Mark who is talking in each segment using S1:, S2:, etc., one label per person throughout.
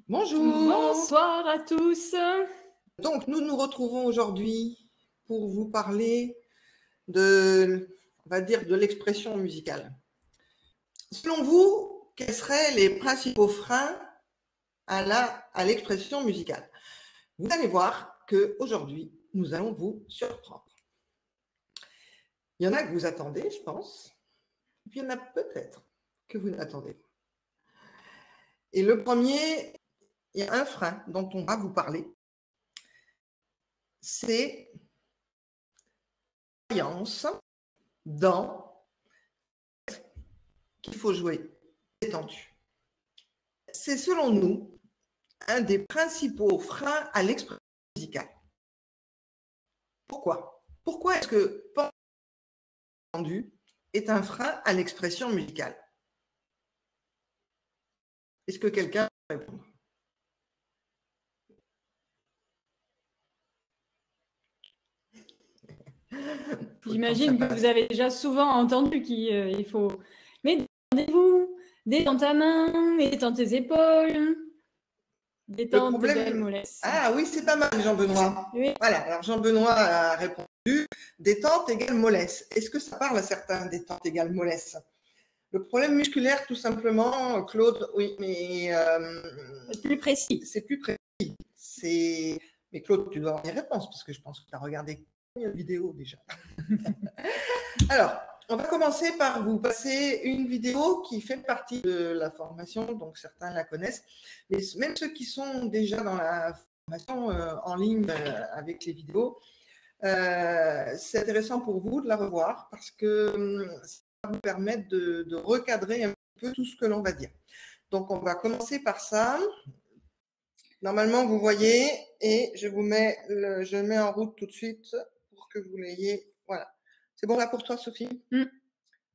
S1: Bonjour.
S2: Bonsoir à tous.
S1: Donc, nous nous retrouvons aujourd'hui pour vous parler de, on va dire, de l'expression musicale. Selon vous, quels seraient les principaux freins à l'expression musicale? Vous allez voir qu'aujourd'hui, nous allons vous surprendre. Il y en a que vous attendez, je pense, et puis il y en a peut-être que vous n'attendez pas. Et le premier, il y a un frein dont on va vous parler, c'est la croyance dans qu'il faut jouer détendu. C'est selon nous un des principaux freins à l'expression musicale. Pourquoi? Pourquoi est-ce que penser détendu est un frein à l'expression musicale? Est-ce que quelqu'un peut répondre?
S2: J'imagine que vous avez déjà souvent entendu qu'il faut. Mais détendez-vous, détends ta main, détends tes épaules, détends tes belles mollesses.
S1: Ah oui, c'est pas mal, Jean-Benoît.
S2: Oui.
S1: Voilà, alors Jean-Benoît a répondu détente égale mollesse. Est-ce que ça parle à certains, détente égale mollesse? Le problème musculaire, tout simplement, Claude, oui, mais
S2: C'est plus précis.
S1: C'est plus précis. Mais Claude, tu dois avoir des réponses parce que je pense que tu as regardé une vidéo déjà. Alors, on va commencer par vous passer une vidéo qui fait partie de la formation, donc certains la connaissent, mais même ceux qui sont déjà dans la formation en ligne avec les vidéos, c'est intéressant pour vous de la revoir parce que ça va vous permettre de recadrer un peu tout ce que l'on va dire. Donc, on va commencer par ça. Normalement, vous voyez, et je mets en route tout de suite pour que vous l'ayez. Voilà. C'est bon là pour toi, Sophie?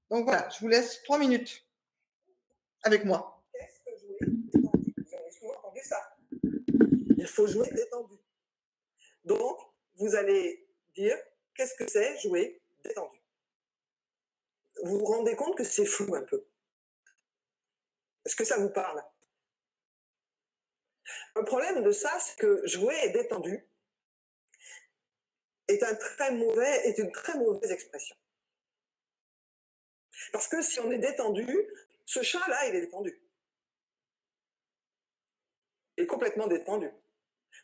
S1: Donc voilà, je vous laisse 3 minutes avec moi.
S3: Qu'est-ce que jouer détendu? Vous avez souvent entendu ça. Il faut jouer détendu. Donc, vous allez dire, qu'est-ce que c'est jouer détendu? Vous vous rendez compte que c'est flou un peu. Est-ce que ça vous parle? Le problème de ça, c'est que jouer détendu est une très mauvaise expression. Parce que si on est détendu, ce chat-là, il est détendu. Il est complètement détendu.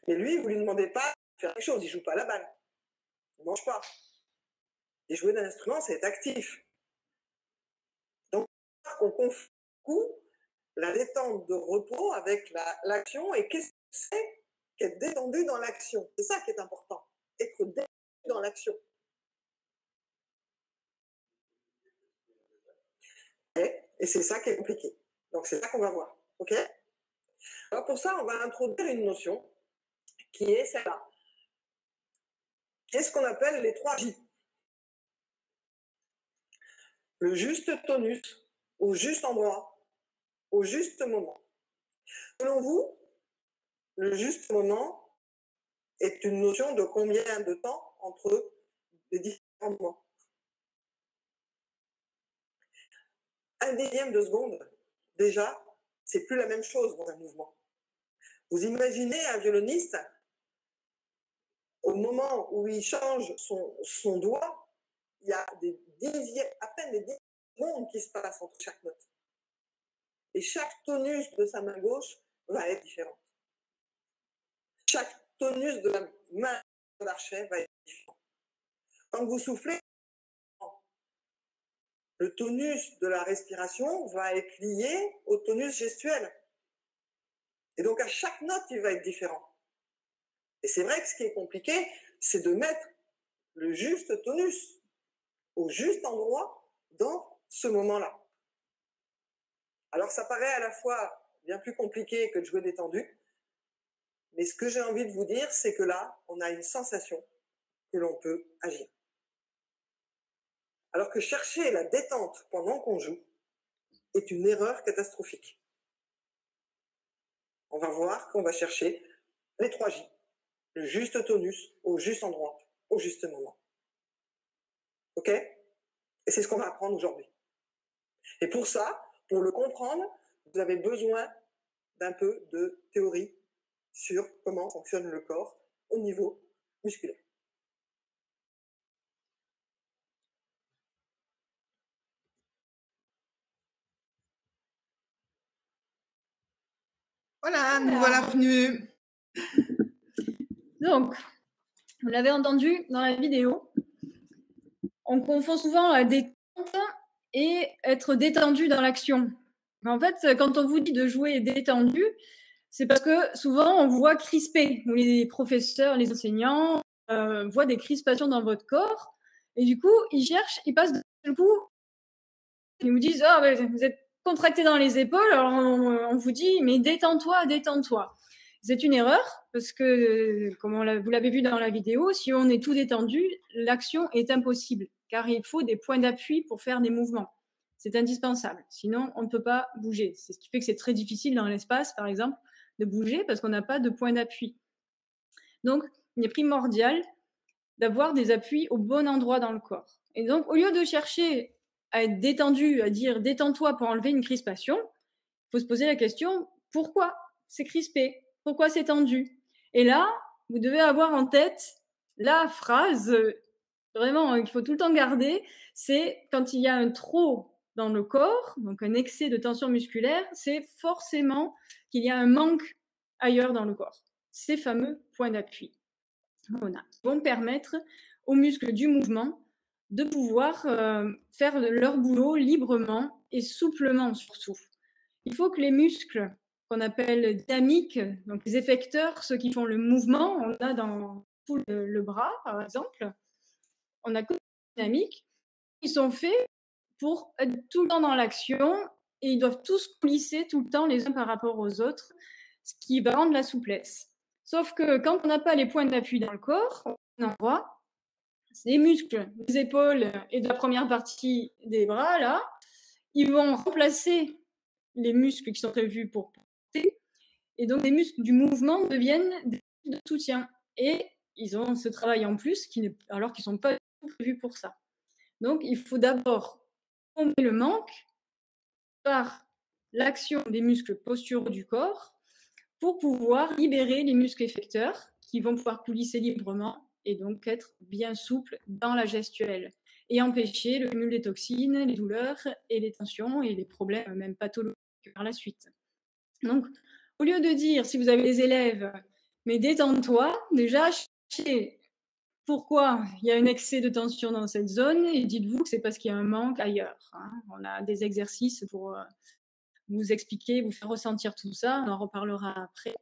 S3: Mais lui, vous ne lui demandez pas de faire quelque chose, il ne joue pas à la balle. Il ne mange pas. Et jouer d'un instrument, c'est être actif. Donc, on confond la détente de repos avec l'action. Et qu'est-ce que c'est qu'être détendu dans l'action? C'est ça qui est important. Être détendu dans l'action. Et c'est ça qui est compliqué. Donc, c'est ça qu'on va voir. OK? Alors, pour ça, on va introduire une notion qui est celle-là. Qui est ce qu'on appelle les 3 J. Le juste tonus, au juste endroit, au juste moment. Selon vous, le juste moment est une notion de combien de temps entre les différents moments? 1/10 de seconde, déjà, c'est plus la même chose dans un mouvement. Vous imaginez un violoniste, au moment où il change son doigt, il y a à peine des 10 secondes qui se passent entre chaque note. Et chaque tonus de sa main gauche va être différent. Chaque tonus de la main de l'archet va être différent. Quand vous soufflez, le tonus de la respiration va être lié au tonus gestuel. Et donc à chaque note, il va être différent. Et c'est vrai que ce qui est compliqué, c'est de mettre le juste tonus au juste endroit dans ce moment-là. Alors ça paraît à la fois bien plus compliqué que de jouer détendu, mais ce que j'ai envie de vous dire, c'est que là, on a une sensation que l'on peut agir. Alors que chercher la détente pendant qu'on joue est une erreur catastrophique. On va voir qu'on va chercher les 3 J, le juste tonus, au juste endroit, au juste moment. OK? Et c'est ce qu'on va apprendre aujourd'hui. Et pour ça, pour le comprendre, vous avez besoin d'un peu de théorie sur comment fonctionne le corps au niveau musculaire.
S1: Voilà, nous voilà revenus.
S2: Donc, vous l'avez entendu dans la vidéo, on confond souvent la détente et être détendu dans l'action. En fait, quand on vous dit de jouer détendu, c'est parce que souvent on voit crispé, ou les professeurs, les enseignants voient des crispations dans votre corps, et du coup, ils cherchent, ils passent du coup, ils vous disent, ah, oh, vous êtes contracté dans les épaules, alors on vous dit, mais détends-toi, détends-toi. C'est une erreur, parce que, comme vous l'avez vu dans la vidéo, si on est tout détendu, l'action est impossible, car il faut des points d'appui pour faire des mouvements. C'est indispensable, sinon on ne peut pas bouger. C'est ce qui fait que c'est très difficile dans l'espace, par exemple, de bouger, parce qu'on n'a pas de point d'appui. Donc, il est primordial d'avoir des appuis au bon endroit dans le corps. Et donc, au lieu de chercher à être détendu, à dire détends-toi pour enlever une crispation, il faut se poser la question, pourquoi c'est crispé? Pourquoi c'est tendu? Et là, vous devez avoir en tête la phrase, vraiment, qu'il faut tout le temps garder, c'est quand il y a un trop dans le corps, donc un excès de tension musculaire, c'est forcément qu'il y a un manque ailleurs dans le corps. Ces fameux points d'appui vont permettre aux muscles du mouvement de pouvoir faire leur boulot librement et souplement surtout. Il faut que les muscles qu'on appelle dynamiques, donc les effecteurs, ceux qui font le mouvement, on a dans tout le bras par exemple, on a que des dynamiques, ils sont faits pour être tout le temps dans l'action et ils doivent tous coulisser tout le temps les uns par rapport aux autres, ce qui va rendre la souplesse. Sauf que quand on n'a pas les points d'appui dans le corps, on endroit, les muscles des épaules et de la première partie des bras, là, ils vont remplacer les muscles qui sont prévus pour porter, et donc les muscles du mouvement deviennent des muscles de soutien. Et ils ont ce travail en plus, alors qu'ils ne sont pas prévus pour ça. Donc, il faut d'abord combler le manque par l'action des muscles posturaux du corps pour pouvoir libérer les muscles effecteurs qui vont pouvoir coulisser librement et donc être bien souples dans la gestuelle et empêcher le cumul des toxines, les douleurs et les tensions et les problèmes même pathologiques par la suite. Donc, au lieu de dire, si vous avez des élèves, mais détends-toi, déjà, cherchez pourquoi il y a un excès de tension dans cette zone et dites-vous que c'est parce qu'il y a un manque ailleurs. On a des exercices pour vous expliquer, vous faire ressentir tout ça, on en reparlera après.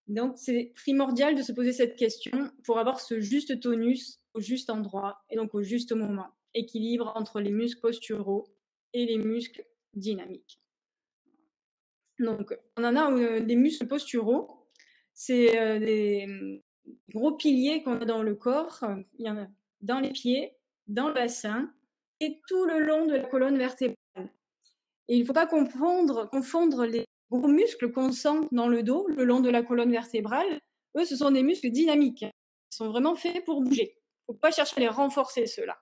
S2: Donc, c'est primordial de se poser cette question pour avoir ce juste tonus au juste endroit et donc au juste moment. Équilibre entre les muscles posturaux et les muscles dynamiques. Donc, on en a des muscles posturaux, c'est des gros piliers qu'on a dans le corps. Il y en a dans les pieds, dans le bassin et tout le long de la colonne vertébrale. Et il ne faut pas confondre les gros muscles qu'on sent dans le dos, le long de la colonne vertébrale. Eux, ce sont des muscles dynamiques. Ils sont vraiment faits pour bouger. Il ne faut pas chercher à les renforcer, ceux-là.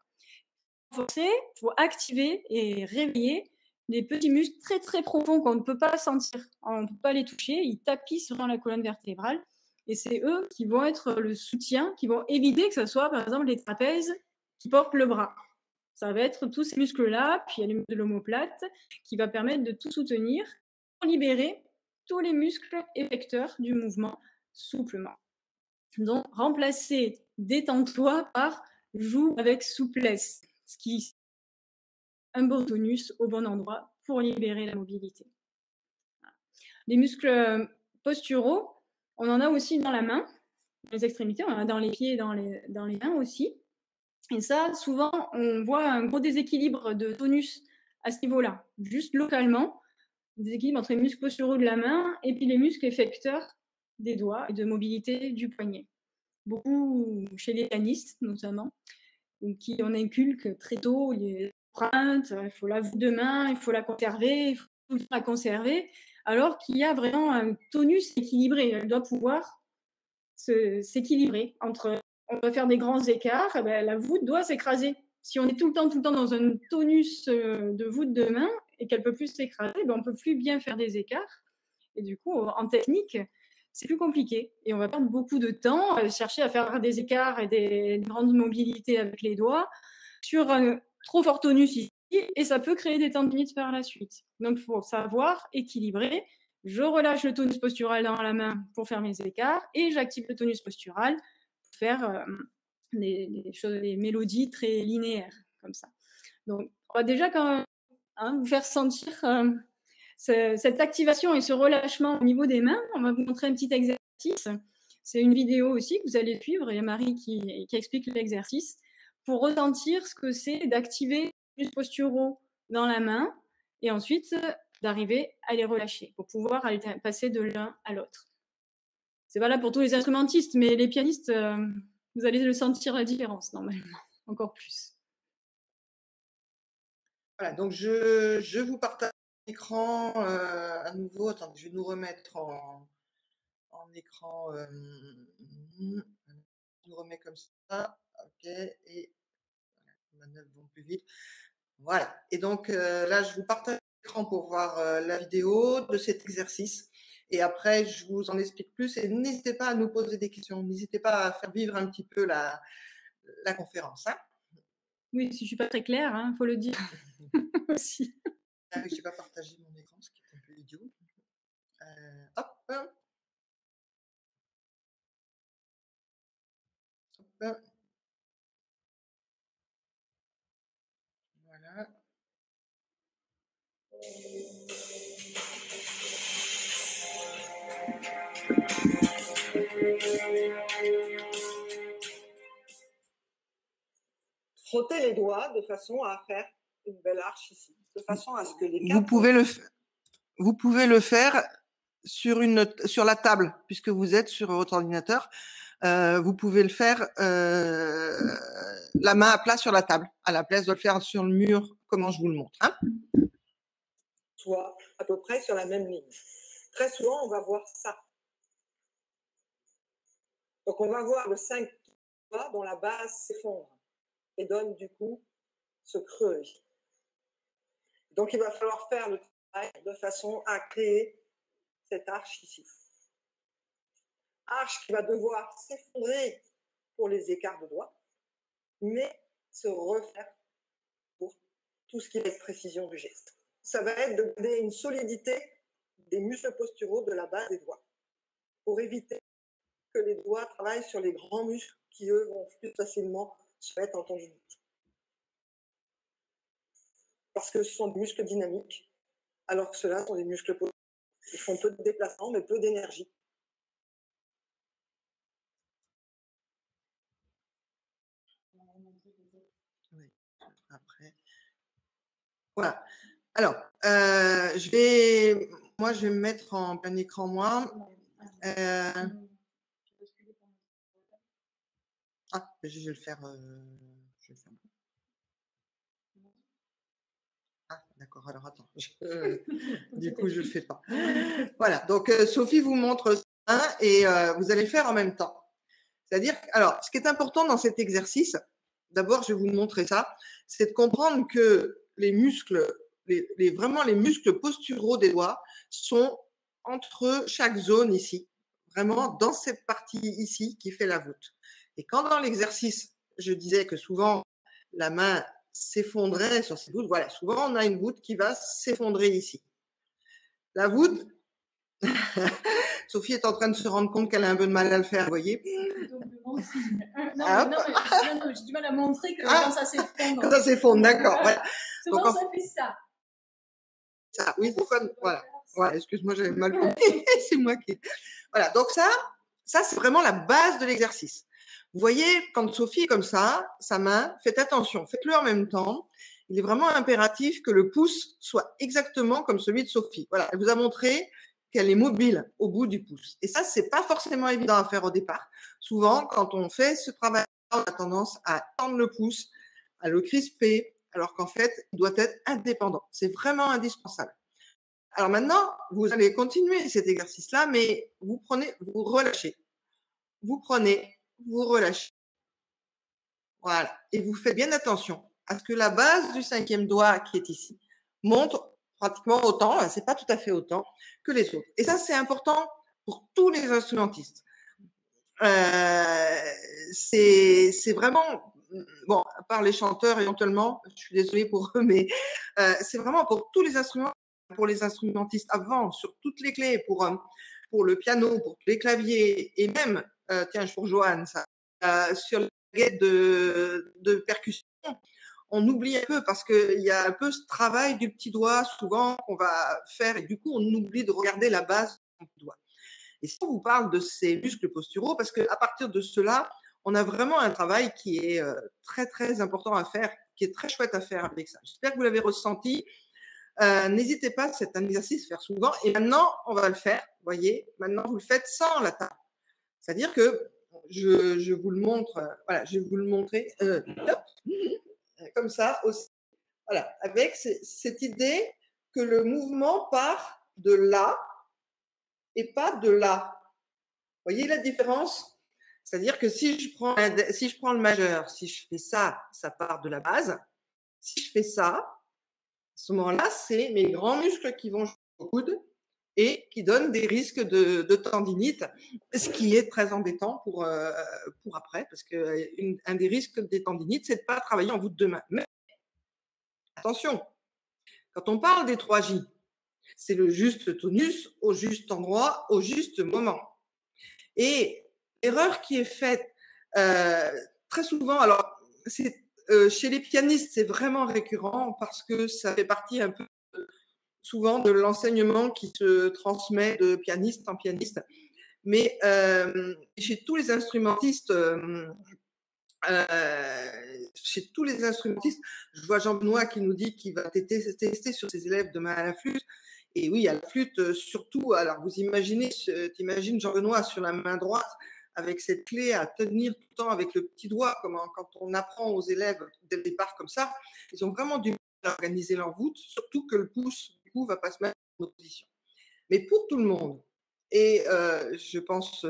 S2: Renforcer, il faut activer et réveiller des petits muscles très très profonds qu'on ne peut pas sentir. On ne peut pas les toucher, ils tapissent dans la colonne vertébrale. Et c'est eux qui vont être le soutien, qui vont éviter que ce soit, par exemple, les trapèzes qui portent le bras. Ça va être tous ces muscles-là, puis il y a les muscles de l'omoplate, qui va permettre de tout soutenir pour libérer tous les muscles effecteurs du mouvement souplement. Donc, remplacer détends-toi par joue avec souplesse, ce qui est un bon tonus au bon endroit pour libérer la mobilité. Les muscles posturaux, on en a aussi dans la main, dans les extrémités, on en a dans les pieds et dans les mains aussi. Et ça, souvent, on voit un gros déséquilibre de tonus à ce niveau-là, juste localement, déséquilibre entre les muscles posturaux de la main et puis les muscles effecteurs des doigts et de mobilité du poignet. Beaucoup chez les pianistes, notamment, qui on inculque très tôt les empreintes, il faut la voûte de main, il faut la conserver, il faut tout le temps la conserver, alors qu'il y a vraiment un tonus équilibré. Elle doit pouvoir s'équilibrer entre... On va faire des grands écarts, la voûte doit s'écraser. Si on est tout le temps dans un tonus de voûte de main et qu'elle ne peut plus s'écraser, on ne peut plus bien faire des écarts Et du coup, en technique, c'est plus compliqué. Et on va perdre beaucoup de temps à chercher à faire des écarts et des grandes mobilités avec les doigts sur un trop fort tonus ici, et ça peut créer des tendinites par la suite. Donc, il faut savoir équilibrer. Je relâche le tonus postural dans la main pour faire mes écarts et j'active le tonus postural pour faire des mélodies très linéaires, comme ça. Donc, on va déjà quand même vous faire sentir cette activation et ce relâchement au niveau des mains. On va vous montrer un petit exercice. C'est une vidéo aussi que vous allez suivre. Il y a Marie qui explique l'exercice pour ressentir ce que c'est d'activer les posturaux dans la main et ensuite d'arriver à les relâcher pour pouvoir passer de l'un à l'autre. C'est valable pour tous les instrumentistes, mais les pianistes, vous allez le sentir la différence normalement, encore plus.
S1: Voilà, donc je vous partage l'écran à nouveau. Attendez, je vais nous remettre en écran. Je nous remets comme ça. OK. Et les manœuvres vont plus vite. Voilà. Et donc là, je vous partage l'écran pour voir la vidéo de cet exercice. Et après, je vous en explique plus. Et n'hésitez pas à nous poser des questions. N'hésitez pas à faire vivre un petit peu la conférence. Hein.
S2: Oui, si je ne suis pas très claire, il faut le dire aussi.
S1: Ah oui, je n'ai pas partagé mon écran, ce qui est un peu idiot. Hop. Hop. Voilà.
S3: Frotter les doigts de façon à faire une belle arche ici, de façon à ce que les
S1: Vous pouvez le faire sur la table, puisque vous êtes sur votre ordinateur. Vous pouvez le faire la main à plat sur la table, à la place de le faire sur le mur, comment je vous le montre. Hein,
S3: soit à peu près sur la même ligne. Très souvent, on va voir ça. Donc, on va voir le 5 doigts dont la base s'effondre et donne du coup ce creux. Donc, il va falloir faire le travail de façon à créer cette arche ici. Arche qui va devoir s'effondrer pour les écarts de doigts, mais se refaire pour tout ce qui est précision du geste. Ça va être de donner une solidité des muscles posturaux de la base des doigts pour éviter que les doigts travaillent sur les grands muscles qui, eux, vont plus facilement se mettre en tendinite. Parce que ce sont des muscles dynamiques, alors que ceux-là sont des muscles posturaux. Ils font peu de déplacement, mais peu d'énergie.
S1: oui. Après. Voilà. Alors, je vais me mettre en plein écran, moi. Je vais le faire. Ah, d'accord. Alors, attends. Du coup, je ne le fais pas. Voilà. Donc, Sophie vous montre ça et vous allez faire en même temps. C'est-à-dire, alors, ce qui est important dans cet exercice, d'abord, je vais vous montrer ça, c'est de comprendre que les muscles, vraiment les muscles posturaux des doigts sont entre chaque zone ici, vraiment dans cette partie ici qui fait la voûte. Et quand dans l'exercice, je disais que souvent la main s'effondrait sur cette voûte, voilà, souvent on a une voûte qui va s'effondrer ici. La voûte, Sophie est en train de se rendre compte qu'elle a un peu de mal à le faire, vous voyez.
S2: Non, j'ai du mal à montrer que quand ça s'effondre.
S1: Quand ça s'effondre, d'accord. Voilà.
S2: Souvent, donc, ça fait ça.
S1: Ça, oui, voilà. Voilà, excuse-moi, j'avais mal compris. C'est moi qui. Voilà, donc ça c'est vraiment la base de l'exercice. Vous voyez, quand Sophie est comme ça, sa main, faites attention, faites-le en même temps. Il est vraiment impératif que le pouce soit exactement comme celui de Sophie. Voilà, elle vous a montré qu'elle est mobile au bout du pouce. Et ça, c'est pas forcément évident à faire au départ. Souvent, quand on fait ce travail, on a tendance à tendre le pouce, à le crisper, alors qu'en fait, il doit être indépendant. C'est vraiment indispensable. Alors maintenant, vous allez continuer cet exercice-là, mais vous relâchez. Vous prenez, vous relâchez. Voilà. Et vous faites bien attention à ce que la base du 5e doigt qui est ici monte pratiquement autant, c'est pas tout à fait autant que les autres. Et ça, c'est important pour tous les instrumentistes. C'est vraiment, bon, à part les chanteurs éventuellement, je suis désolée pour eux, mais c'est vraiment pour tous les instruments, pour les instrumentistes avant, sur toutes les clés, pour le piano, pour tous les claviers, et même, tiens, pour Johan, ça, sur les baguettes de percussion, on oublie un peu parce qu'il y a un peu ce travail du petit doigt souvent qu'on va faire et du coup on oublie de regarder la base du petit doigt. Et si on vous parle de ces muscles posturaux, parce qu'à partir de cela, on a vraiment un travail qui est très très important à faire, qui est très chouette à faire avec ça. J'espère que vous l'avez ressenti. N'hésitez pas, c'est un exercice à faire souvent. Et maintenant, on va le faire. Vous voyez, maintenant vous le faites sans la table. C'est-à-dire que je vous le montre. Voilà, je vais vous le montrer. Comme ça aussi. Voilà, avec cette idée que le mouvement part de là et pas de là. Vous voyez la différence? C'est-à-dire que si je prends le majeur, si je fais ça, ça part de la base. Si je fais ça, à ce moment-là, c'est mes grands muscles qui vont au coude et qui donnent des risques de tendinite, ce qui est très embêtant pour après, parce qu'un des risques des tendinites, c'est de ne pas travailler en voûte de main. Mais attention, quand on parle des 3J, c'est le juste tonus au juste endroit, au juste moment. Et l'erreur qui est faite très souvent, alors chez les pianistes, c'est vraiment récurrent parce que ça fait partie un peu souvent de l'enseignement qui se transmet de pianiste en pianiste. Mais chez tous les instrumentistes, je vois Jean-Benoît qui nous dit qu'il va tester sur ses élèves demain à la flûte. Et oui, à la flûte, surtout, alors vous imaginez, t'imagines Jean-Benoît sur la main droite avec cette clé à tenir tout le temps avec le petit doigt, comme quand on apprend aux élèves dès le départ comme ça, ils ont vraiment du mal à organiser leur voûte, surtout que le pouce, du coup, va pas se mettre en opposition. Mais pour tout le monde, et je pense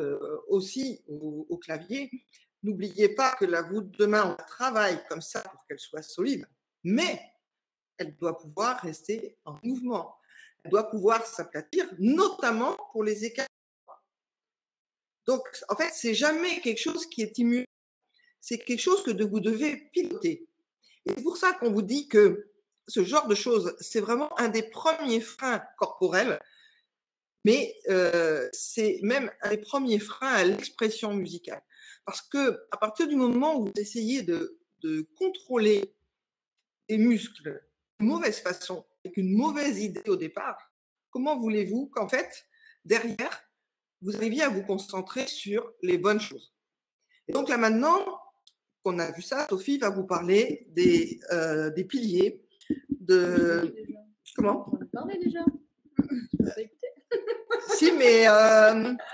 S1: aussi au clavier, n'oubliez pas que la voûte de main, on travaille comme ça pour qu'elle soit solide, mais elle doit pouvoir rester en mouvement. Elle doit pouvoir s'aplatir, notamment pour les écarts. Donc, en fait, c'est jamais quelque chose qui est immuable. C'est quelque chose que vous devez piloter. Et c'est pour ça qu'on vous dit que ce genre de choses, c'est vraiment un des premiers freins corporels, mais c'est même un des premiers freins à l'expression musicale. Parce que à partir du moment où vous essayez de contrôler les muscles d'une mauvaise façon, avec une mauvaise idée au départ, comment voulez-vous qu'en fait, derrière, vous arriviez à vous concentrer sur les bonnes choses? Et donc là maintenant qu'on a vu ça, Sophie va vous parler des piliers, de… Comment?
S2: On en parlait déjà.
S1: Si, mais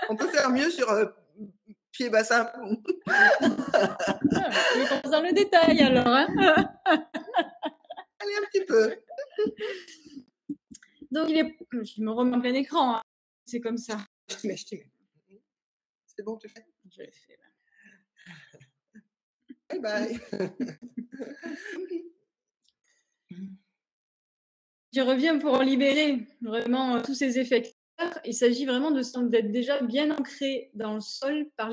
S1: on peut faire mieux sur pied bassin.
S2: Tu veux qu'on dans le détail alors, hein?
S1: Allez, un petit peu.
S2: Donc, je me remets en plein écran. Hein. C'est comme ça.
S1: Je t'y mets. C'est bon, tu fais?
S2: Je l'ai fait.
S1: Bye bye.
S2: Je reviens pour libérer vraiment tous ces effets. Il s'agit vraiment d'être déjà bien ancré dans le sol par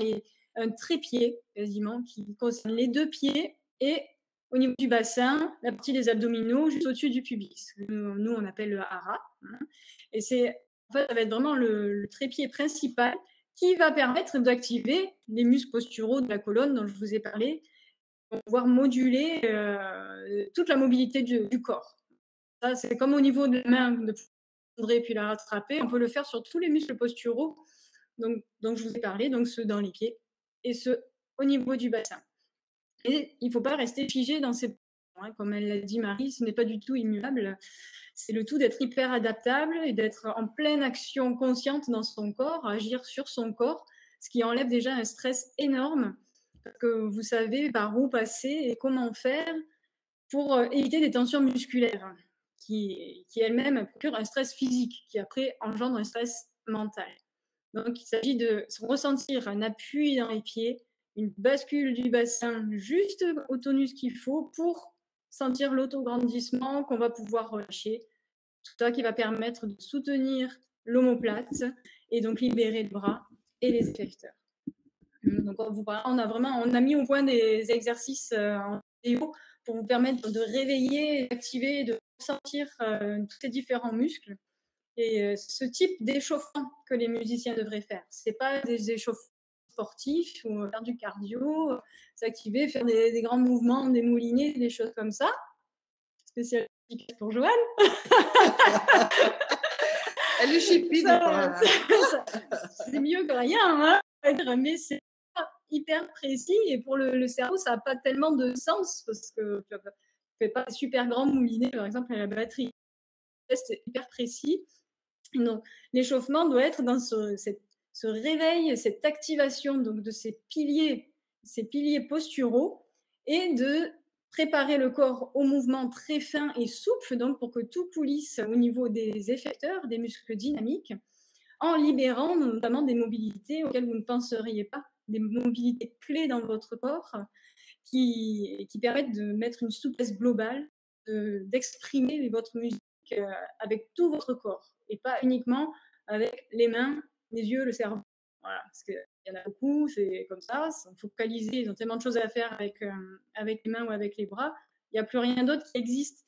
S2: un trépied quasiment qui concerne les deux pieds et au niveau du bassin, la partie des abdominaux juste au-dessus du pubis. Nous, on appelle le hara. Hein. Et en fait, ça va être vraiment le trépied principal qui va permettre d'activer les muscles posturaux de la colonne dont je vous ai parlé, pour pouvoir moduler toute la mobilité du corps. Ça, c'est comme au niveau de la main, de et puis la rattraper. On peut le faire sur tous les muscles posturaux donc je vous ai parlé, donc ceux dans les pieds et ceux au niveau du bassin. Et il ne faut pas rester figé dans ces positions. Comme elle l'a dit Marie, ce n'est pas du tout immuable. C'est le tout d'être hyper adaptable et d'être en pleine action consciente dans son corps, agir sur son corps, ce qui enlève déjà un stress énorme, parce que vous savez par où passer et comment faire pour éviter des tensions musculaires qui elles-mêmes procurent un stress physique, qui après engendre un stress mental. Donc, il s'agit de ressentir un appui dans les pieds, une bascule du bassin juste au tonus qu'il faut pour sentir l'autograndissement qu'on va pouvoir relâcher Tout ça qui va permettre de soutenir l'omoplate et donc libérer le bras et les effecteurs. Donc on a mis au point des exercices en vidéo pour vous permettre de réveiller, d'activer, de ressentir tous ces différents muscles. Et ce type d'échauffement que les musiciens devraient faire. Ce n'est pas des échauffements sportifs ou faire du cardio, s'activer, faire des grands mouvements, des moulinets, des choses comme ça. Spécial pour Joanne.
S1: Elle est chipie des fois.
S2: C'est mieux que rien, hein, mais c'est pas hyper précis et pour le cerveau, ça n'a pas tellement de sens parce que tu ne fais pas super grand moulinet, par exemple, à la batterie. C'est hyper précis. Donc, l'échauffement doit être dans ce réveil, cette activation donc, de ces piliers posturaux et de préparer le corps au mouvement très fin et souple, donc pour que tout coulisse au niveau des effecteurs, des muscles dynamiques, en libérant notamment des mobilités auxquelles vous ne penseriez pas, des mobilités clés dans votre corps qui permettent de mettre une souplesse globale, d'exprimer votre musique avec tout votre corps et pas uniquement avec les mains, les yeux, le cerveau. Voilà, parce qu'il y en a beaucoup, c'est comme ça, ils sont focalisés, ils ont tellement de choses à faire avec les mains ou avec les bras, il n'y a plus rien d'autre qui existe.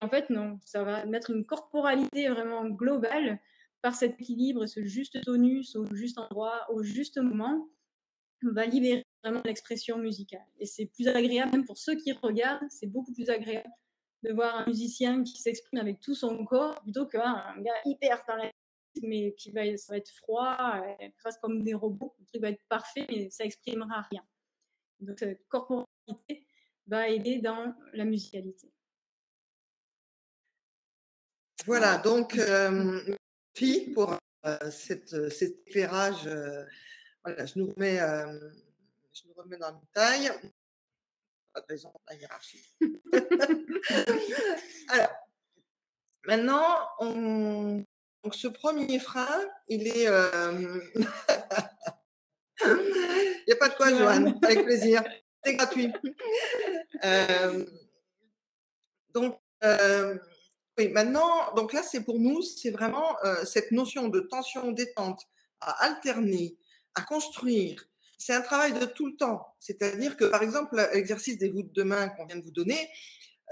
S2: En fait, non, ça va mettre une corporalité vraiment globale par cet équilibre, ce juste tonus au juste endroit, au juste moment, va libérer vraiment l'expression musicale. Et c'est plus agréable, même pour ceux qui regardent, c'est beaucoup plus agréable de voir un musicien qui s'exprime avec tout son corps plutôt qu'un gars hyper talentueux, mais ça va être froid, presque comme des robots. Le truc va être parfait, mais ça n'exprimera rien. Donc, cette corporalité va aider dans la musicalité.
S1: Voilà, donc, merci pour cet éclairage. Voilà, je nous remets dans le taille. Pas de raison, la hiérarchie. Alors, maintenant, donc ce premier frein, il est. Il n'y a pas de quoi, Joanne, avec plaisir. C'est gratuit. Donc, oui, maintenant, donc là, c'est pour nous, c'est vraiment cette notion de tension, détente, à alterner, à construire. C'est un travail de tout le temps. C'est-à-dire que, par exemple, l'exercice des voûtes de main qu'on vient de vous donner,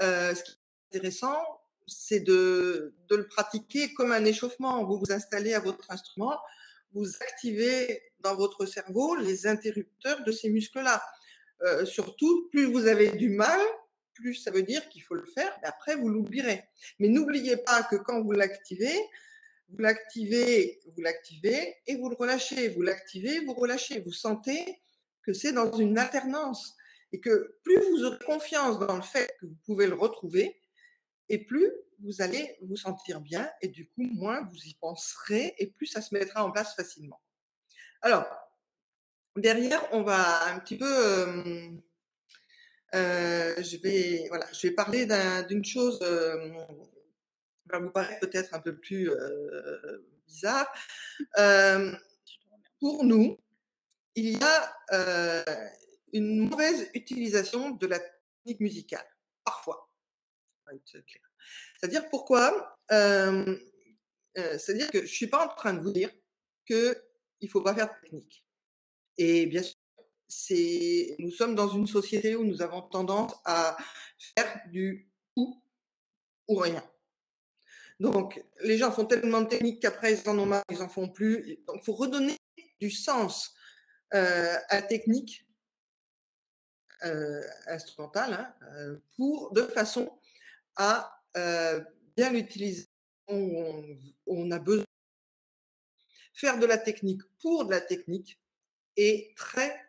S1: ce qui est intéressant, c'est de le pratiquer comme un échauffement. Vous vous installez à votre instrument, vous activez dans votre cerveau les interrupteurs de ces muscles-là. Surtout, plus vous avez du mal, plus ça veut dire qu'il faut le faire, et après vous l'oublierez. Mais n'oubliez pas que quand vous l'activez et vous le relâchez, vous l'activez, vous relâchez. Vous sentez que c'est dans une alternance et que plus vous aurez confiance dans le fait que vous pouvez le retrouver et plus vous allez vous sentir bien et du coup moins vous y penserez et plus ça se mettra en place facilement. Alors, derrière, on va un petit peu je vais parler d'une chose qui va vous paraître peut-être un peu plus bizarre. Pour nous, il y a une mauvaise utilisation de la technique musicale, parfois. C'est-à-dire pourquoi c'est-à-dire que je ne suis pas en train de vous dire qu'il ne faut pas faire de technique. Et bien sûr, nous sommes dans une société où nous avons tendance à faire du tout ou rien. Donc, les gens font tellement de techniques qu'après, ils en ont marre, ils n'en font plus. Donc, il faut redonner du sens à la technique instrumentale de façon à bien l'utiliser où on a besoin. Faire de la technique pour de la technique est très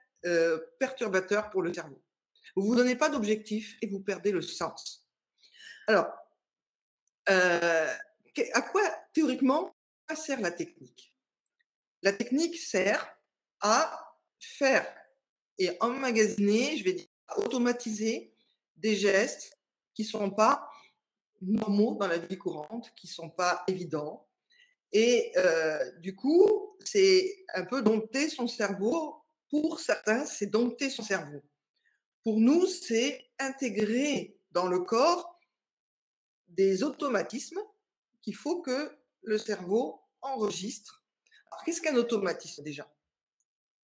S1: perturbateur pour le cerveau. Vous ne vous donnez pas d'objectif et vous perdez le sens. Alors, à quoi, théoriquement, sert la technique? La technique sert à faire et emmagasiner, je vais dire, à automatiser des gestes qui ne sont pas normaux dans la vie courante, qui ne sont pas évidents. Et du coup, c'est un peu dompter son cerveau. Pour certains, c'est dompter son cerveau. Pour nous, c'est intégrer dans le corps des automatismes qu'il faut que le cerveau enregistre. Alors, qu'est-ce qu'un automatisme déjà?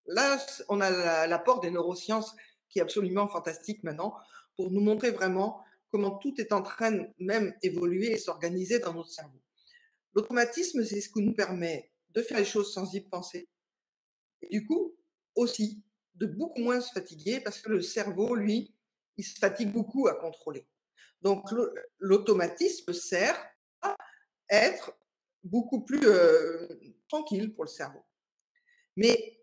S1: Là, on a l'apport des neurosciences qui est absolument fantastique maintenant pour nous montrer vraiment comment tout est en train de même évoluer et s'organiser dans notre cerveau. L'automatisme, c'est ce qui nous permet de faire les choses sans y penser. Et du coup, aussi, de beaucoup moins se fatiguer parce que le cerveau, lui, il se fatigue beaucoup à contrôler. Donc, l'automatisme sert à être beaucoup plus tranquille pour le cerveau. Mais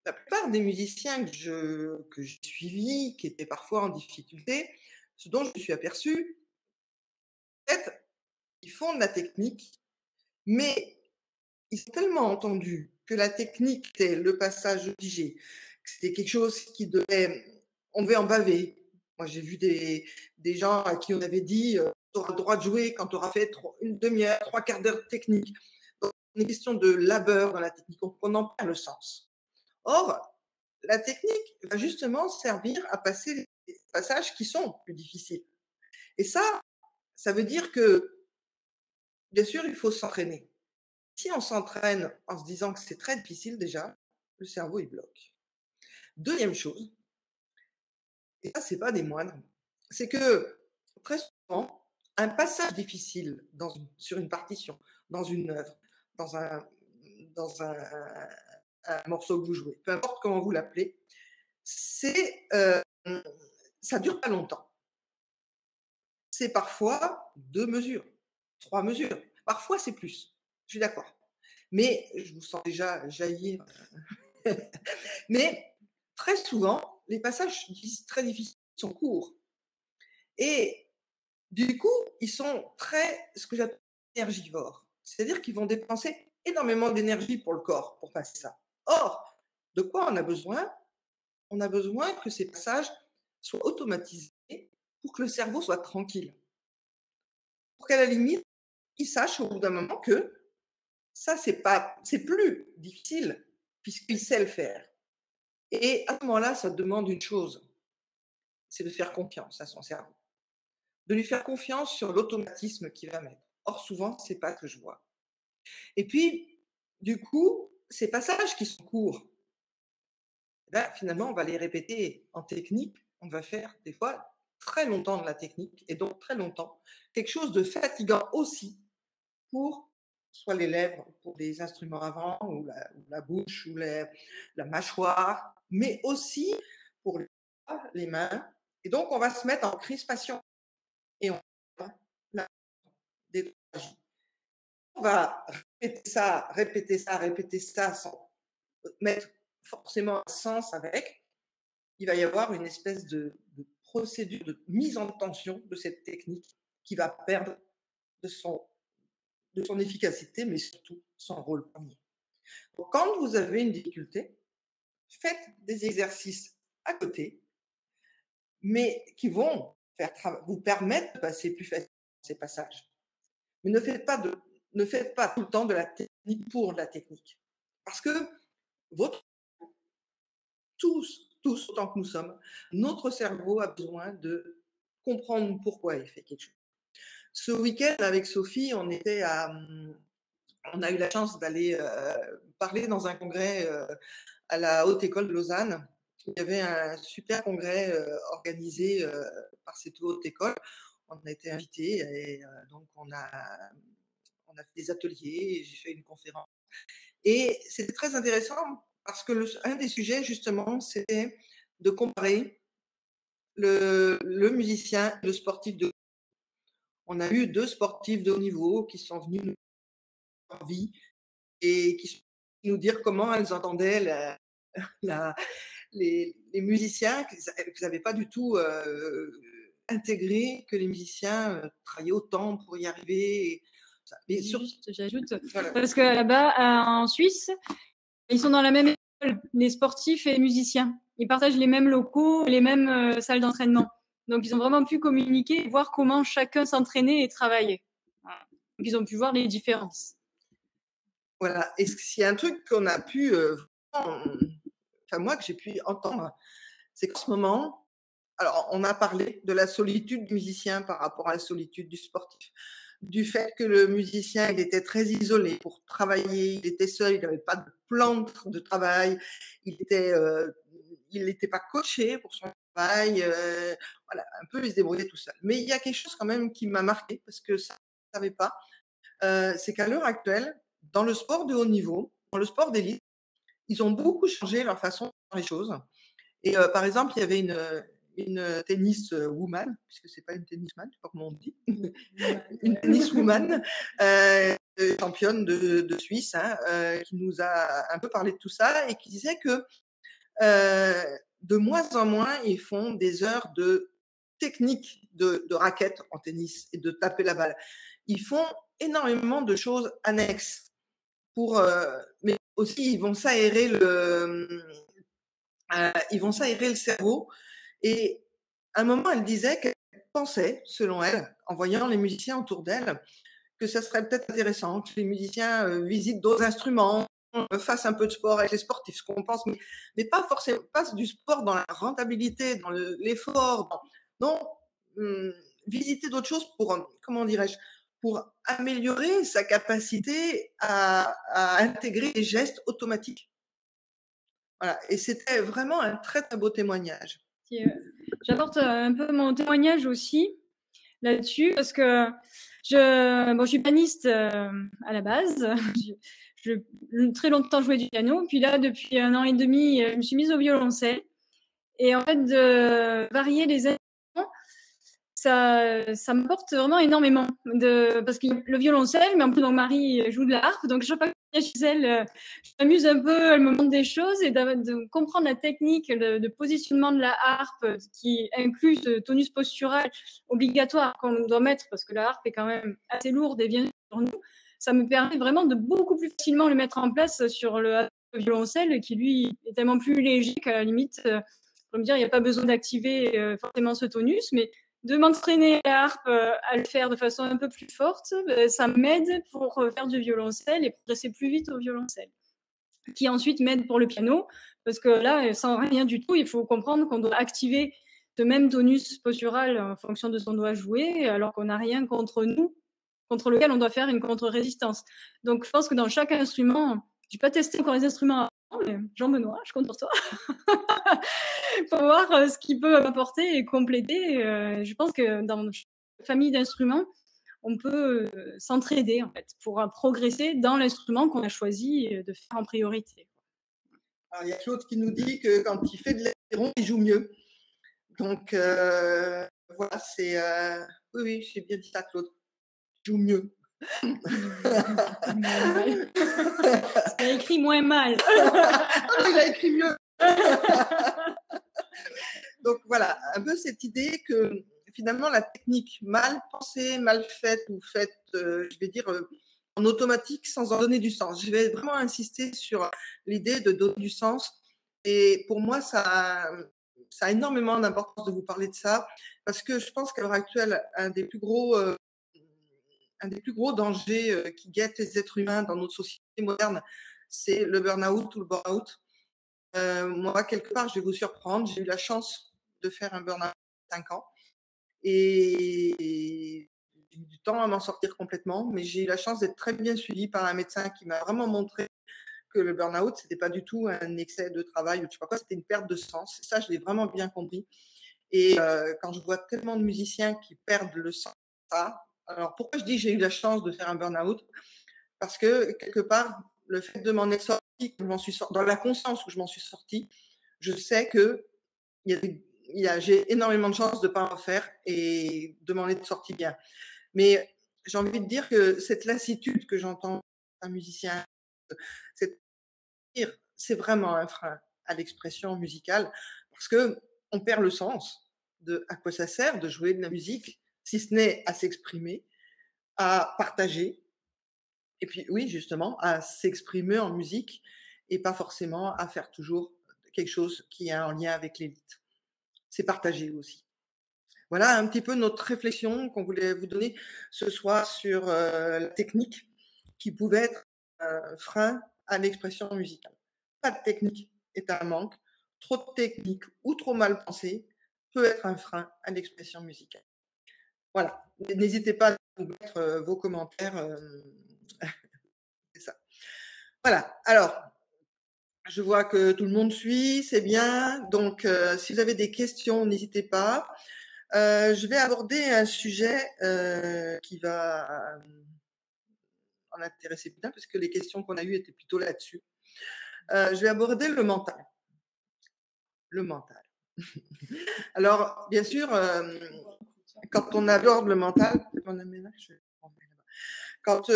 S1: la plupart des musiciens que j'ai suivis, qui étaient parfois en difficulté, ce dont je me suis aperçu, en fait, ils font de la technique, mais ils ont tellement entendu que la technique était le passage obligé, que c'était quelque chose qui devait, on devait en baver. Moi, j'ai vu des gens à qui on avait dit, tu auras le droit de jouer quand tu auras fait une demi-heure, trois quarts d'heure de technique. Donc, c'est une question de labeur dans la technique, on en perd le sens. Or, la technique va justement servir à passer les passages qui sont plus difficiles. Et ça veut dire que, bien sûr, il faut s'entraîner. Si on s'entraîne en se disant que c'est très difficile déjà, le cerveau, il bloque. Deuxième chose, et ça, c'est pas des moindres, c'est que très souvent, un passage difficile sur une partition, dans une œuvre, dans un morceau que vous jouez, peu importe comment vous l'appelez, ça dure pas longtemps. C'est parfois 2 mesures, 3 mesures. Parfois, c'est plus. Je suis d'accord. Mais je vous sens déjà jaillir. Mais très souvent, les passages très difficiles sont courts. Et du coup, ils sont ce que j'appelle énergivores. C'est-à-dire qu'ils vont dépenser énormément d'énergie pour le corps pour passer ça. Or, de quoi on a besoin? On a besoin que ces passages soient automatisés pour que le cerveau soit tranquille. Pour qu'à la limite, il sache au bout d'un moment que ça, c'est plus difficile puisqu'il sait le faire. Et à ce moment-là, ça demande une chose, c'est de faire confiance à son cerveau, de lui faire confiance sur l'automatisme qu'il va mettre. Or, souvent, c'est pas ce que je vois. Et puis, du coup, ces passages qui sont courts, finalement, on va les répéter en technique. On va faire des fois très longtemps de la technique et donc très longtemps. Quelque chose de fatigant aussi pour soit les lèvres, pour les instruments avant, ou la bouche, ou la mâchoire, mais aussi pour les mains. Et donc, on va se mettre en crispation et on va des on va répéter ça sans mettre forcément un sens avec. Il va y avoir une espèce de procédure de mise en tension de cette technique qui va perdre de son efficacité, mais surtout son rôle premier. Donc, quand vous avez une difficulté, faites des exercices à côté, mais qui vont vous permettre de passer plus facilement ces passages. Mais ne faites pas tout le temps de la technique pour la technique. Parce que tous, autant que nous sommes, notre cerveau a besoin de comprendre pourquoi il fait quelque chose. Ce week-end, avec Sophie, on a eu la chance d'aller parler dans un congrès à la Haute École de Lausanne. Il y avait un super congrès organisé par cette Haute École. On a été invités et donc on a fait des ateliers, j'ai fait une conférence. Et c'était très intéressant parce que un des sujets, justement, c'était de comparer le musicien et le sportif de haut niveau. On a eu 2 sportifs de haut niveau qui sont venus nous parler de leur vie et qui sont venus nous dire comment elles entendaient les musiciens, qu'ils n'avaient pas du tout intégré que les musiciens travaillaient autant pour y arriver.
S2: Et juste, j'ajoute, voilà. Parce que là-bas, en Suisse, ils sont dans la même école, les sportifs et les musiciens. Ils partagent les mêmes locaux, les mêmes salles d'entraînement. Donc, ils ont vraiment pu communiquer et voir comment chacun s'entraînait et travaillait. Voilà. Donc, ils ont pu voir les différences.
S1: Voilà. Et s'il y a un truc qu'on a pu, moi, que j'ai pu entendre, c'est qu'en ce moment, alors, on a parlé de la solitude du musicien par rapport à la solitude du sportif. du fait que le musicien, il était très isolé pour travailler, il était seul, il n'avait pas de plan de travail, il n'était pas coaché pour son travail, voilà, un peu il se débrouillait tout seul. Mais il y a quelque chose quand même qui m'a marqué parce que ça, je ne savais pas, c'est qu'à l'heure actuelle, dans le sport de haut niveau, dans le sport d'élite, ils ont beaucoup changé leur façon de faire les choses. Et par exemple, il y avait une tennis woman, puisque c'est pas une tennisman, je sais pas comment on dit, une tennis woman, championne de Suisse, hein, qui nous a un peu parlé de tout ça et qui disait que de moins en moins, ils font des heures de technique de raquette en tennis et de taper la balle. Ils font énormément de choses annexes mais aussi ils vont s'aérer le cerveau. Et à un moment, elle disait qu'elle pensait, selon elle, en voyant les musiciens autour d'elle, que ça serait peut-être intéressant que les musiciens visitent d'autres instruments, fassent un peu de sport avec les sportifs, ce qu'on pense, mais pas forcément, pas du sport dans la rentabilité, dans l'effort, non, visiter d'autres choses pour, comment dirais-je, pour améliorer sa capacité à intégrer des gestes automatiques. Voilà. Et c'était vraiment un très, très beau témoignage.
S2: J'apporte un peu mon témoignage aussi là-dessus parce que je suis pianiste à la base. Je très longtemps joué du piano, puis là depuis 1 an et demi, je me suis mise au violoncelle. Et en fait, de varier les instruments, ça m'apporte vraiment énormément. Parce que le violoncelle, mais en plus mon mari joue de la harpe, donc chaque fois que je viens chez elle, je m'amuse un peu, elle me montre des choses et de comprendre la technique de positionnement de la harpe qui inclut ce tonus postural obligatoire qu'on doit mettre parce que la harpe est quand même assez lourde et bien sur nous. Ça me permet vraiment de beaucoup plus facilement le mettre en place sur le violoncelle qui lui est tellement plus léger qu'à la limite, pour me dire il n'y a pas besoin d'activer forcément ce tonus, mais de m'entraîner à la harpe à le faire de façon un peu plus forte, ça m'aide pour faire du violoncelle et progresser plus vite au violoncelle. Qui ensuite m'aide pour le piano, parce que là, sans rien du tout, il faut comprendre qu'on doit activer ce même tonus postural en fonction de son doigt joué, alors qu'on n'a rien contre nous, contre lequel on doit faire une contre-résistance. Donc je pense que dans chaque instrument, je n'ai pas testé encore les instruments avant, mais Jean-Benoît, je compte sur toi. Pour voir ce qu'il peut m'apporter et compléter. Je pense que dans une famille d'instruments, on peut s'entraider en fait pour progresser dans l'instrument qu'on a choisi de faire en priorité.
S1: Alors, il y a Claude qui nous dit que quand il fait de l'aéron, il joue mieux. Donc voilà, c'est oui, j'ai bien dit ça, Claude. Il joue mieux.
S2: Il a écrit moins mal.
S1: Il a écrit mieux. Donc voilà, un peu cette idée que finalement la technique mal pensée, mal faite ou faite, je vais dire, en automatique sans en donner du sens. Je vais vraiment insister sur l'idée de donner du sens. Et pour moi, ça a énormément d'importance de vous parler de ça parce que je pense qu'à l'heure actuelle, un des plus gros dangers qui guettent les êtres humains dans notre société moderne, c'est le burn-out ou le burn-out. Moi, quelque part, je vais vous surprendre, j'ai eu la chance de faire un burn-out à 5 ans et j'ai mis du temps à m'en sortir complètement, mais j'ai eu la chance d'être très bien suivie par un médecin qui m'a vraiment montré que le burn-out, c'était pas du tout un excès de travail ou je sais pas quoi, c'était une perte de sens. Ça, je l'ai vraiment bien compris. Et quand je vois tellement de musiciens qui perdent le sens, alors pourquoi je dis j'ai eu la chance de faire un burn-out? Parce que quelque part, le fait de m'en être sortie, dans la conscience où je m'en suis sortie, je sais que j'ai énormément de chances de ne pas en refaire et de m'en être sortie bien. Mais j'ai envie de dire que cette lassitude que j'entends un musicien, c'est vraiment un frein à l'expression musicale parce que on perd le sens de à quoi ça sert de jouer de la musique, si ce n'est à s'exprimer, à partager, et puis oui, justement, à s'exprimer en musique et pas forcément à faire toujours quelque chose qui est en lien avec l'élite. C'est partager aussi. Voilà un petit peu notre réflexion qu'on voulait vous donner ce soir sur la technique qui pouvait être un frein à l'expression musicale. Pas de technique est un manque. Trop de technique ou trop mal pensée peut être un frein à l'expression musicale. Voilà. N'hésitez pas vous mettre vos commentaires. C'est ça. Voilà. Alors, je vois que tout le monde suit, c'est bien. Donc, si vous avez des questions, n'hésitez pas. Je vais aborder un sujet qui va en intéresser bien, parce que les questions qu'on a eues étaient plutôt là-dessus. Je vais aborder le mental. Le mental. Alors, bien sûr, quand on aborde le mental, quand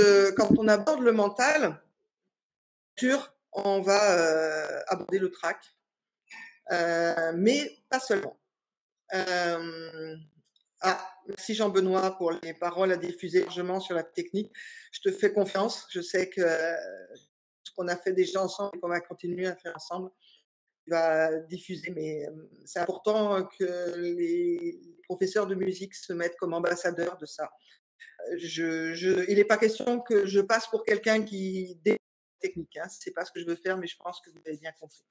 S1: on aborde le mental, bien sûr, on va aborder le trac, mais pas seulement. Merci Jean-Benoît pour les paroles à diffuser largement sur la technique. Je te fais confiance. Je sais que ce qu'on a fait déjà ensemble et qu'on va continuer à faire ensemble, tu vas diffuser. Mais c'est important que les professeurs de musique se mettent comme ambassadeurs de ça. Il n'est pas question que je passe pour quelqu'un qui défend la technique. Hein. Ce n'est pas ce que je veux faire, mais je pense que vous avez bien compris.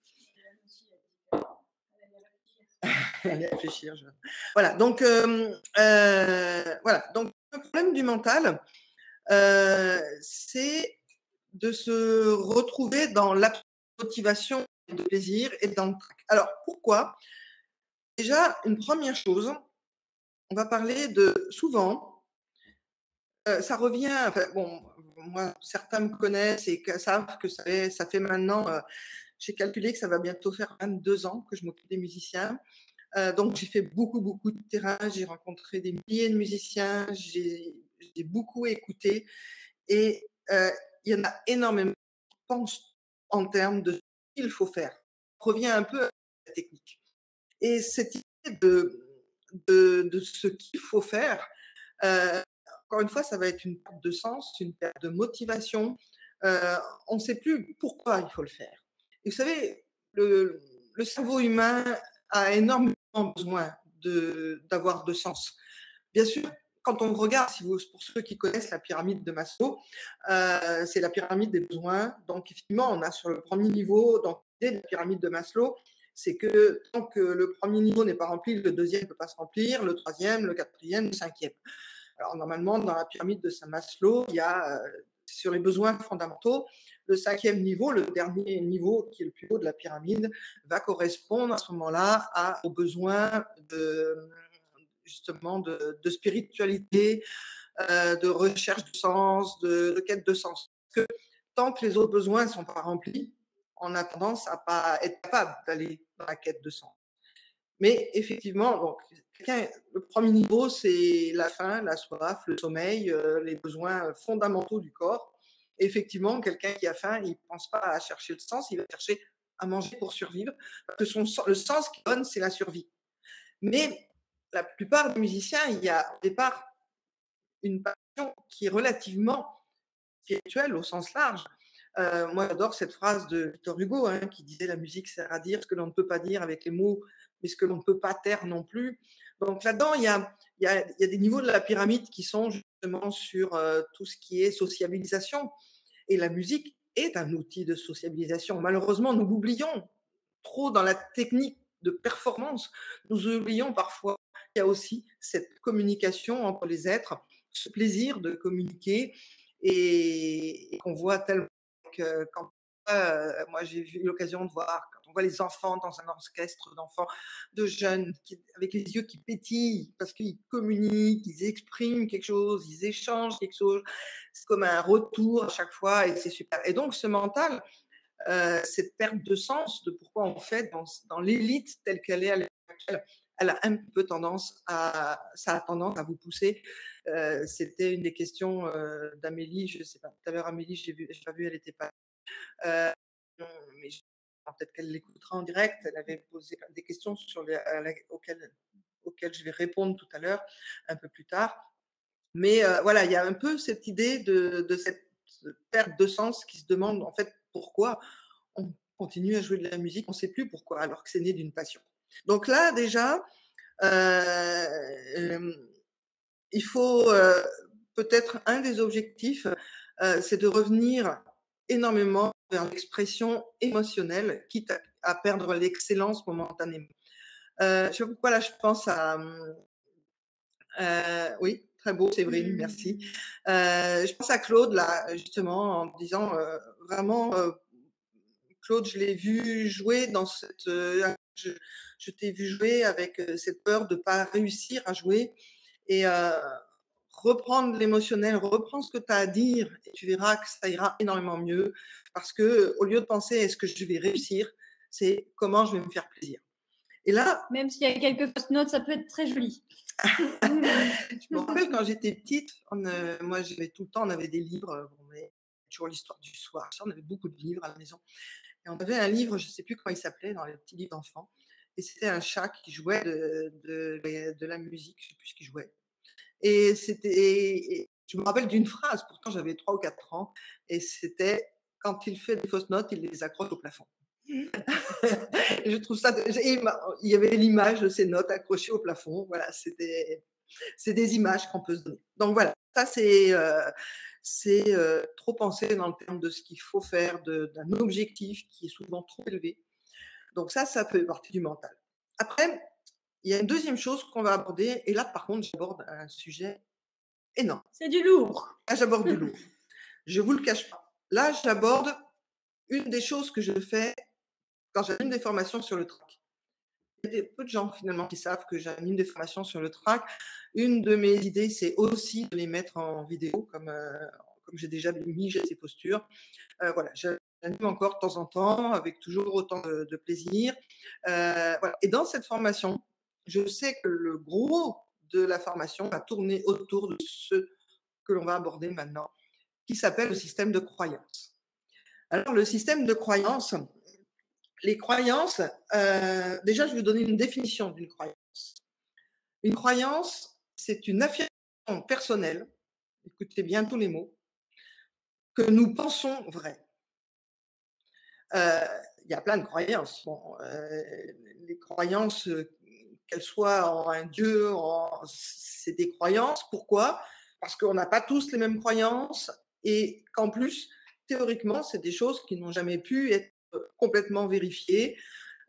S1: Allez réfléchir. Voilà. Donc, voilà. Donc, le problème du mental, c'est de se retrouver dans la motivation, de plaisir et dans le trac. Alors, pourquoi? Déjà, une première chose, on va parler de souvent, ça revient, enfin, bon, moi, certains me connaissent et savent que ça fait maintenant, j'ai calculé que ça va bientôt faire 22 ans que je m'occupe des musiciens. Donc, j'ai fait beaucoup de terrain, j'ai rencontré des milliers de musiciens, j'ai beaucoup écouté et il y en a énormément qui pensent en termes de ce qu'il faut faire. On revient un peu à la technique. Et cette idée de ce qu'il faut faire, encore une fois, ça va être une perte de sens, une perte de motivation. On ne sait plus pourquoi il faut le faire. Et vous savez, le cerveau humain a énormément besoin d'avoir de sens. Bien sûr, quand on regarde, pour ceux qui connaissent la pyramide de Maslow, c'est la pyramide des besoins. Donc, effectivement, on a sur le premier niveau, donc l'idée de la pyramide de Maslow, c'est que tant que le premier niveau n'est pas rempli, le deuxième ne peut pas se remplir, le troisième, le quatrième, le cinquième. Alors, normalement, dans la pyramide de Maslow, il y a sur les besoins fondamentaux, le cinquième niveau, le dernier niveau qui est le plus haut de la pyramide, va correspondre à ce moment-là aux besoins justement de spiritualité, de recherche de sens, de quête de sens. Parce que tant que les autres besoins ne sont pas remplis, on a tendance à pas être capable d'aller dans la quête de sens. Mais effectivement, donc, le premier niveau, c'est la faim, la soif, le sommeil, les besoins fondamentaux du corps. Et effectivement, quelqu'un qui a faim, il ne pense pas à chercher le sens, il va chercher à manger pour survivre, parce que le sens qu'il donne, c'est la survie. Mais la plupart des musiciens, il y a au départ une passion qui est relativement spirituelle au sens large. Moi, j'adore cette phrase de Victor Hugo qui disait « La musique sert à dire ce que l'on ne peut pas dire avec les mots, mais ce que l'on ne peut pas taire non plus ». Donc là-dedans, il y a des niveaux de la pyramide qui sont justement sur tout ce qui est sociabilisation. Et la musique est un outil de sociabilisation. Malheureusement, nous l'oublions trop dans la technique de performance. Nous oublions parfois qu'il y a aussi cette communication entre les êtres, ce plaisir de communiquer et qu'on voit tellement que quand moi j'ai eu l'occasion de voir, quand on voit les enfants dans un orchestre d'enfants, de jeunes, avec les yeux qui pétillent parce qu'ils communiquent, ils expriment quelque chose, ils échangent quelque chose, c'est comme un retour à chaque fois et c'est super. Et donc ce mental, cette perte de sens de pourquoi on fait dans l'élite telle qu'elle est à l'heure actuelle, elle a un peu ça a tendance à vous pousser. C'était une des questions d'Amélie, je ne sais pas, tout à l'heure Amélie, je n'ai pas vu, elle n'était pas. Mais peut-être qu'elle l'écoutera en direct. Elle avait posé des questions auxquelles je vais répondre tout à l'heure, un peu plus tard. Mais voilà, il y a un peu cette idée de cette perte de sens qui se demande en fait pourquoi on continue à jouer de la musique, on ne sait plus pourquoi, alors que c'est né d'une passion. Donc là, déjà, il faut peut-être un des objectifs, c'est de revenir énormément vers l'expression émotionnelle, quitte à perdre l'excellence momentanément. Je sais pas pourquoi là, je pense à… oui, très beau, Séverine, merci. Je pense à Claude, là, justement, en me disant vraiment, Claude, je l'ai vu jouer dans cette. Je t'ai vu jouer avec cette peur de ne pas réussir à jouer et reprendre l'émotionnel, reprendre ce que tu as à dire et tu verras que ça ira énormément mieux parce que au lieu de penser est-ce que je vais réussir, c'est comment je vais me faire plaisir. Et là,
S2: même s'il y a quelques fausses notes, ça peut être très joli.
S1: je me rappelle quand j'étais petite, moi j'avais tout le temps, on avait des livres, on avait toujours l'histoire du soir, on avait beaucoup de livres à la maison. Et on avait un livre, je ne sais plus comment il s'appelait, dans les petits livres d'enfants. Et c'était un chat qui jouait de la musique, je ne sais plus ce qu'il jouait. Et je me rappelle d'une phrase, pourtant j'avais 3 ou 4 ans, et c'était quand il fait des fausses notes, il les accroche au plafond. Je trouve ça. Il y avait l'image de ces notes accrochées au plafond. Voilà, c'est des images qu'on peut se donner. Donc voilà, ça c'est trop penser dans le terme de ce qu'il faut faire, d'un objectif qui est souvent trop élevé. Donc ça fait partie du mental. Après, il y a une deuxième chose qu'on va aborder, et là par contre j'aborde un sujet énorme.
S2: C'est du lourd.
S1: Là j'aborde du lourd. Je vous le cache pas. Là j'aborde une des choses que je fais quand j'anime des formations sur le track. Il y a peu de gens finalement qui savent que j'anime des formations sur le track. Une de mes idées, c'est aussi de les mettre en vidéo, comme j'ai déjà mis ces postures. Voilà, j'anime encore de temps en temps, avec toujours autant de plaisir. Voilà. Et dans cette formation, je sais que le gros de la formation va tourner autour de ce que l'on va aborder maintenant, qui s'appelle le système de croyance. Alors, le système de croyance, les croyances, déjà, je vais vous donner une définition d'une croyance. Une croyance, c'est une affirmation personnelle, écoutez bien tous les mots, que nous pensons vraies. Il y a plein de croyances. Bon, les croyances, qu'elles soient en un Dieu, c'est des croyances. Pourquoi? Parce qu'on n'a pas tous les mêmes croyances et qu'en plus, théoriquement, c'est des choses qui n'ont jamais pu être complètement vérifiées.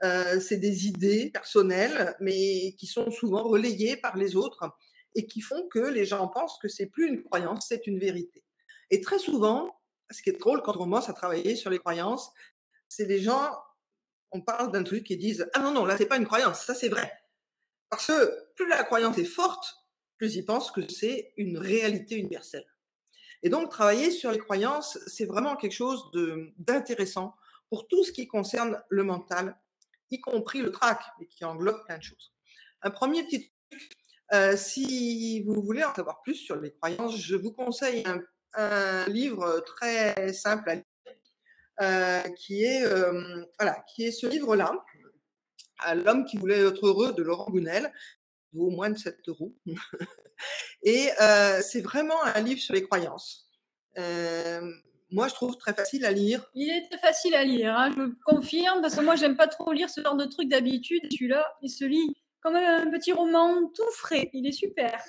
S1: C'est des idées personnelles, mais qui sont souvent relayées par les autres et qui font que les gens pensent que c'est plus une croyance, c'est une vérité. Et très souvent, ce qui est drôle quand on commence à travailler sur les croyances, c'est les gens, on parle d'un truc et disent ah non, là, c'est pas une croyance, ça c'est vrai. Parce que plus la croyance est forte, plus ils pensent que c'est une réalité universelle. Et donc, travailler sur les croyances, c'est vraiment quelque chose d'intéressant pour tout ce qui concerne le mental, y compris le trac, et qui englobe plein de choses. Un premier petit truc, si vous voulez en savoir plus sur les croyances, je vous conseille un livre très simple à lire, qui est ce livre-là, L'homme qui voulait être heureux de Laurent Gounel, vaut moins de 7 euros. Et c'est vraiment un livre sur les croyances. Moi, je trouve très facile à lire.
S2: Il est très facile à lire, hein, je confirme, parce que moi, j'aime pas trop lire ce genre de truc d'habitude. Celui-là, il se lit comme un petit roman tout frais. Il est super.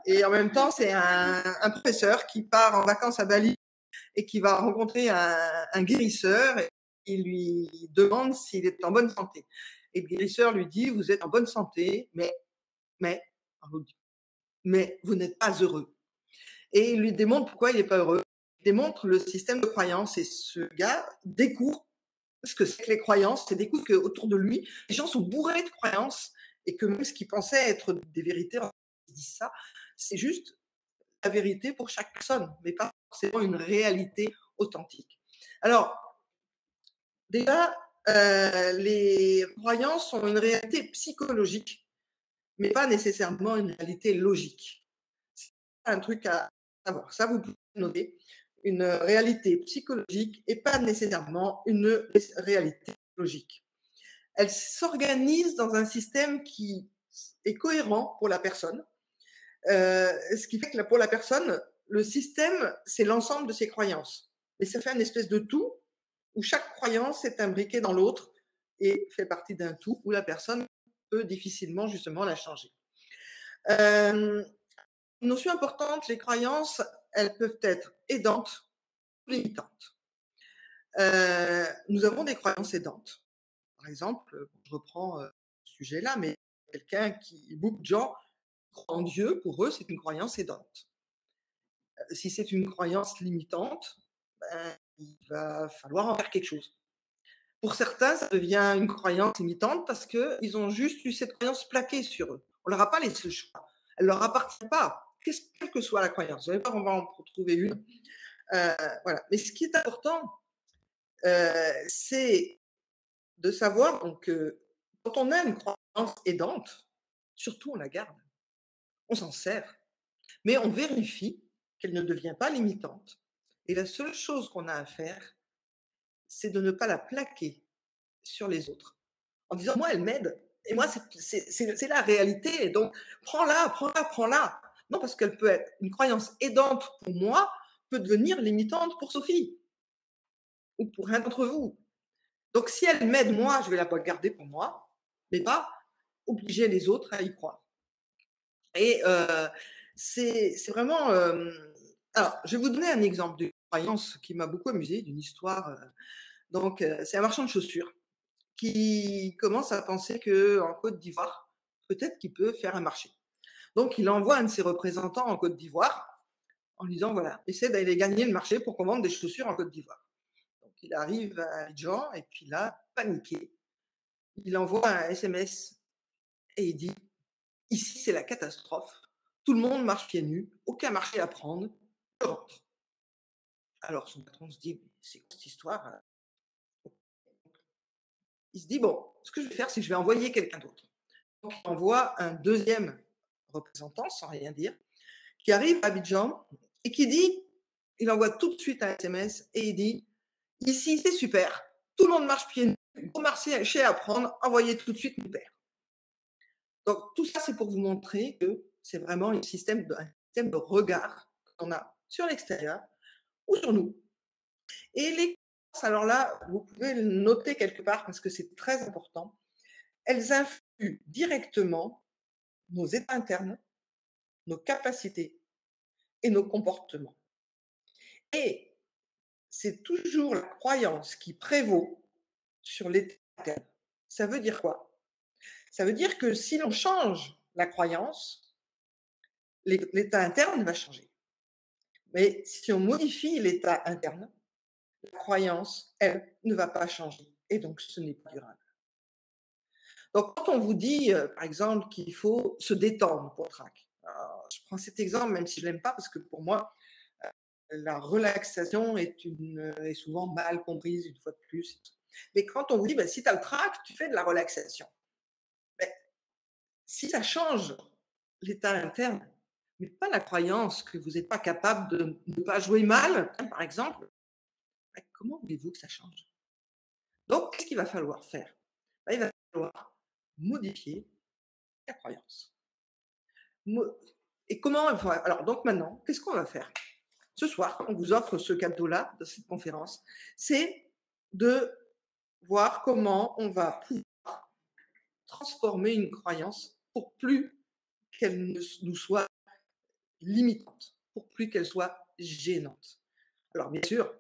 S1: Et en même temps, c'est un professeur qui part en vacances à Bali et qui va rencontrer un guérisseur et il lui demande s'il est en bonne santé. Et le guérisseur lui dit, vous êtes en bonne santé, mais vous n'êtes pas heureux. Et il lui démontre pourquoi il n'est pas heureux. Il démontre le système de croyances et ce gars découvre ce que c'est que les croyances et découvre qu'autour de lui, les gens sont bourrés de croyances et que même ce qu'ils pensaient être des vérités, ils disent ça, c'est juste la vérité pour chaque personne, mais pas forcément une réalité authentique. Alors, déjà, les croyances sont une réalité psychologique, mais pas nécessairement une réalité logique. C'est un truc à savoir. Ça, vous pouvez noter. Une réalité psychologique et pas nécessairement une réalité logique. Elle s'organise dans un système qui est cohérent pour la personne, ce qui fait que pour la personne, le système, c'est l'ensemble de ses croyances. Mais ça fait une espèce de tout où chaque croyance est imbriquée dans l'autre et fait partie d'un tout où la personne peut difficilement justement la changer. Une notion importante, les croyances, elles peuvent être aidantes ou limitantes. Nous avons des croyances aidantes. Par exemple, je reprends ce sujet-là, mais beaucoup de gens croient en Dieu, pour eux, c'est une croyance aidante. Si c'est une croyance limitante, ben, il va falloir en faire quelque chose. Pour certains, ça devient une croyance limitante parce qu'ils ont juste eu cette croyance plaquée sur eux. On ne leur a pas laissé le choix. Elle ne leur appartient pas, quelle que soit la croyance. Vous allez voir, on va en trouver une. Voilà. Mais ce qui est important, c'est de savoir donc, que quand on a une croyance aidante, surtout on la garde, on s'en sert, mais on vérifie qu'elle ne devient pas limitante. Et la seule chose qu'on a à faire, c'est de ne pas la plaquer sur les autres. En disant, moi, elle m'aide. Et moi, c'est la réalité. Donc, prends-la, prends-la, prends-la. Non, parce qu'elle peut être une croyance aidante pour moi, peut devenir limitante pour Sophie ou pour un d'entre vous. Donc, si elle m'aide, moi, je vais la garder pour moi, mais pas obliger les autres à y croire. Et c'est vraiment. Alors, je vais vous donner un exemple de croyance qui m'a beaucoup amusée, d'une histoire. Donc, c'est un marchand de chaussures qui commence à penser qu'en Côte d'Ivoire, peut-être qu'il peut faire un marché. Donc, il envoie un de ses représentants en Côte d'Ivoire en lui disant, voilà, essaie d'aller gagner le marché pour qu'on vende des chaussures en Côte d'Ivoire. Donc, il arrive à Abidjan et puis là, paniqué, il envoie un SMS et il dit, ici, c'est la catastrophe. Tout le monde marche pieds nus, aucun marché à prendre, je rentre. Alors, son patron se dit, c'est quoi cette histoire? Il se dit, bon, ce que je vais faire, c'est que je vais envoyer quelqu'un d'autre. Donc, il envoie un deuxième représentant, sans rien dire, qui arrive à Abidjan et qui dit, il envoie tout de suite un SMS et il dit, ici, c'est super, tout le monde marche pieds nus, gros marché à prendre, envoyez tout de suite mon père. Donc, tout ça, c'est pour vous montrer que c'est vraiment un système de regard qu'on a sur l'extérieur ou sur nous. Et les croyances, alors là, vous pouvez le noter quelque part parce que c'est très important, elles influent directement nos états internes, nos capacités et nos comportements. Et c'est toujours la croyance qui prévaut sur l'état interne. Ça veut dire quoi? Ça veut dire que si l'on change la croyance, l'état interne va changer. Mais si on modifie l'état interne, la croyance, elle, ne va pas changer. Et donc, ce n'est pas durable. Donc, quand on vous dit, par exemple, qu'il faut se détendre pour trac, je prends cet exemple, même si je ne l'aime pas, parce que pour moi, la relaxation est souvent mal comprise, une fois de plus. Mais quand on vous dit, si tu as le trac, tu fais de la relaxation. Mais si ça change l'état interne, mais pas la croyance que vous n'êtes pas capable de ne pas jouer mal, par exemple, comment voulez-vous que ça change? Donc, qu'est-ce qu'il va falloir faire? Il va falloir modifier la croyance. Et comment? Alors, donc maintenant, qu'est-ce qu'on va faire? Ce soir, on vous offre ce cadeau-là de cette conférence, c'est de voir comment on va pouvoir transformer une croyance pour plus qu'elle ne nous soit limitante, pour plus qu'elle soit gênante. Alors, bien sûr,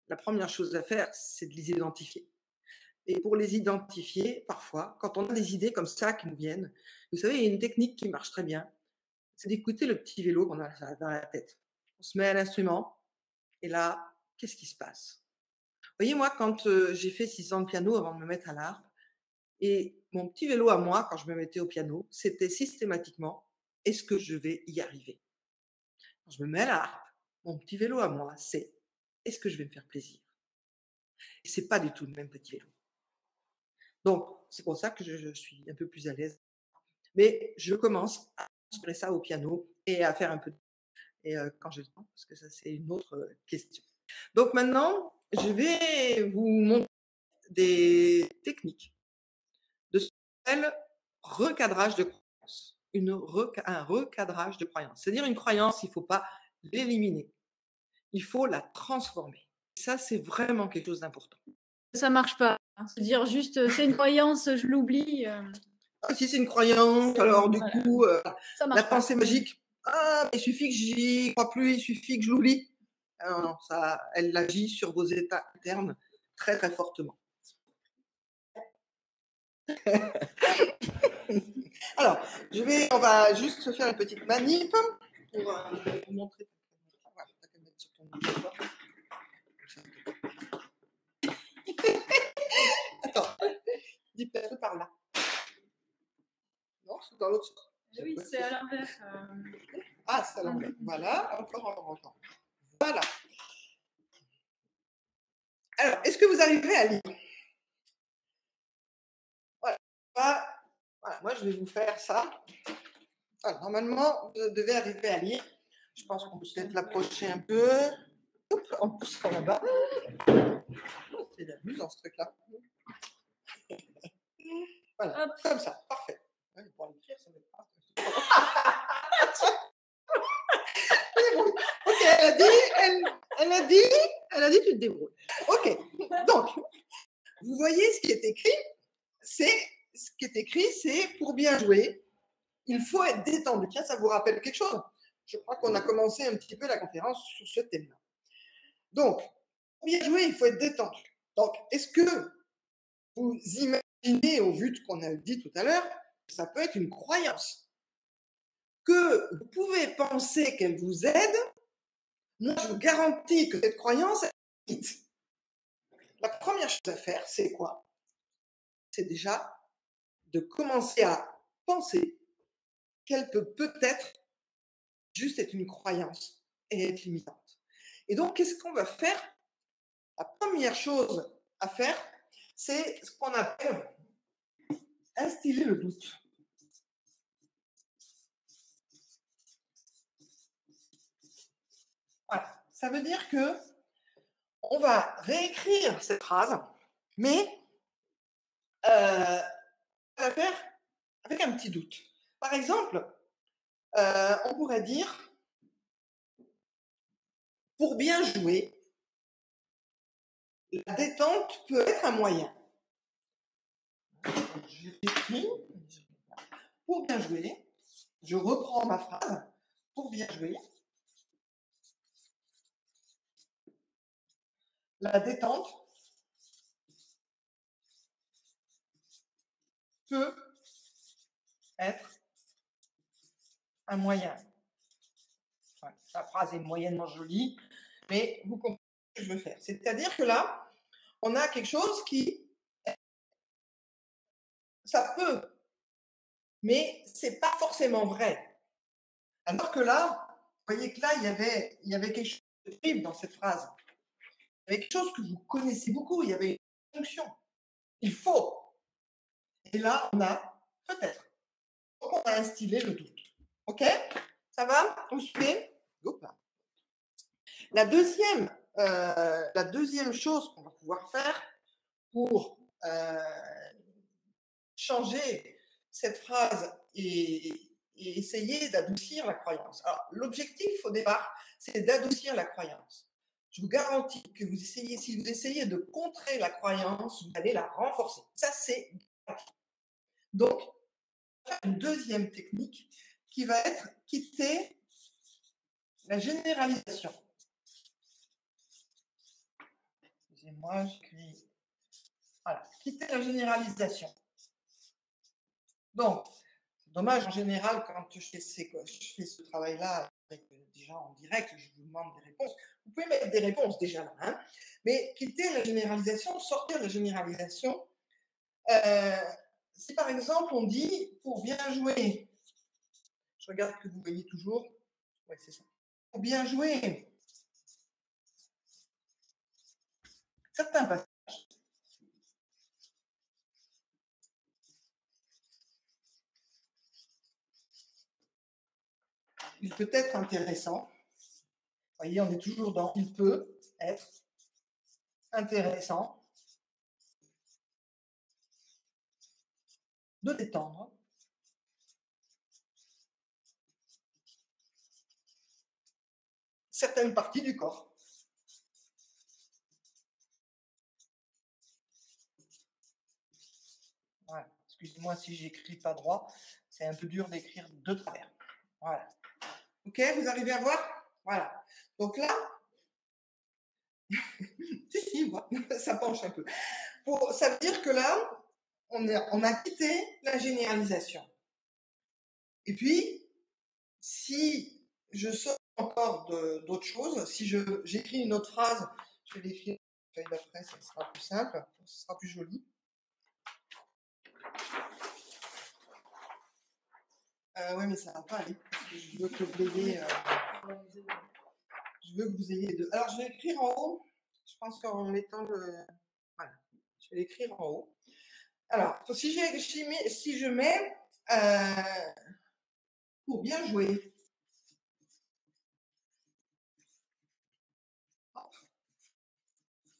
S1: la première chose à faire, c'est de les identifier. Et pour les identifier, parfois, quand on a des idées comme ça qui nous viennent, vous savez, il y a une technique qui marche très bien, c'est d'écouter le petit vélo qu'on a dans la tête. On se met à l'instrument, et là, qu'est-ce qui se passe? Vous voyez, moi, quand j'ai fait 6 ans de piano avant de me mettre à l'harpe, et mon petit vélo à moi, quand je me mettais au piano, c'était systématiquement, est-ce que je vais y arriver? Quand je me mets à l'harpe, mon petit vélo à moi, c'est, est-ce que je vais me faire plaisir? Et c'est pas du tout le même petit vélo. Donc, c'est pour ça que je suis un peu plus à l'aise. Mais je commence à inspirer ça au piano et à faire un peu et quand j'ai le temps, parce que ça, c'est une autre question. Donc maintenant, je vais vous montrer des techniques de ce qu'on appelle recadrage de croyance. Un recadrage de croyance. C'est-à-dire une croyance, il ne faut pas l'éliminer. Il faut la transformer. Ça, c'est vraiment quelque chose d'important.
S2: Ça ne marche pas. Se dire juste, c'est une croyance, je l'oublie.
S1: Si c'est une croyance, alors du coup, la
S2: pas.
S1: pensée magique, il suffit que j'y crois plus, il suffit que je l'oublie. Non, ça, elle agit sur vos états internes très, très fortement. Alors, on va juste se faire une petite manip pour vous montrer. Voilà, t'as qu'à mettre sur ton micro. Attends, dis peut-être par là. Non, c'est dans l'autre sens.
S2: Oui, c'est à l'inverse.
S1: Ah, c'est à l'envers. Voilà, encore. Voilà. Alors, est-ce que vous arrivez à lire? Voilà. Voilà, moi, je vais vous faire ça. Voilà, normalement, vous devez arriver à lire. Je pense qu'on peut peut-être l'approcher un peu. Hop, en poussant là-bas. Oh, c'est amusant ce truc-là. Voilà, hop. Comme ça, parfait. Ouais, pour l'écrire, ça va être pas. Ok, elle a dit, tu te débrouilles. Ok, donc, vous voyez ce qui est écrit, c'est pour bien jouer, il faut être détendu. Tiens, ça vous rappelle quelque chose? Je crois qu'on a commencé un petit peu la conférence sur ce thème-là. Donc, pour bien jouer, il faut être détendu. Donc, est-ce que vous imaginez, au vu de ce qu'on a dit tout à l'heure, que ça peut être une croyance? Que vous pouvez penser qu'elle vous aide, moi je vous garantis que cette croyance, elle est vite. La première chose à faire, c'est quoi? C'est déjà de commencer à penser qu'elle peut peut-être juste être une croyance et être limitante. Et donc, qu'est-ce qu'on va faire? La première chose à faire, c'est ce qu'on appelle instiller le doute. Voilà. Ça veut dire que on va réécrire cette phrase, mais on va faire avec un petit doute. Par exemple, on pourrait dire, pour bien jouer, la détente peut être un moyen. J'écris, pour bien jouer, je reprends ma phrase, pour bien jouer, la détente peut être un moyen. Enfin, la phrase est moyennement jolie, mais vous comprenez ce que je veux faire. C'est-à-dire que là, on a quelque chose qui, ça peut, mais c'est pas forcément vrai. Alors que là, vous voyez que là, il y avait quelque chose de terrible dans cette phrase. Il y avait quelque chose que vous connaissez beaucoup, il y avait une fonction. Il faut. Et là, on a peut-être. Donc, on a instillé le doute. OK? Ça va? Vous suivez? La deuxième chose qu'on va pouvoir faire pour changer cette phrase et essayer d'adoucir la croyance. Alors, l'objectif au départ, c'est d'adoucir la croyance. Je vous garantis que si vous essayez de contrer la croyance, vous allez la renforcer. Ça, c'est garanti. Donc, on va faire une deuxième technique qui va être quitter la généralisation. Excusez-moi, j'écris. Voilà, quitter la généralisation. Donc, c'est dommage en général quand je fais ce travail-là avec des gens en direct, je vous demande des réponses. Vous pouvez mettre des réponses déjà là, hein, mais quitter la généralisation, sortir de la généralisation. Si par exemple on dit pour bien jouer, je regarde que vous voyez toujours, ouais, c'est ça. Pour bien jouer, certains passages. Il peut être intéressant. Vous voyez, on est toujours dans il peut être intéressant de détendre certaines parties du corps. Voilà. Excusez-moi si j'écris pas droit, c'est un peu dur d'écrire de travers. Voilà. Ok, vous arrivez à voir? Voilà. Donc là, si, ça penche un peu. Ça veut dire que là, on a quitté la généralisation. Et puis, si je sors encore d'autres choses, si j'écris une autre phrase, je vais l'écrire feuille d'après, ça sera plus simple, ça sera plus joli. Oui, mais ça ne va pas aller. Je veux que vous ayez, les deux. Alors, je vais écrire en haut. Je pense qu'en mettant le. Voilà. Je vais l'écrire en haut. Alors, si je mets pour bien jouer.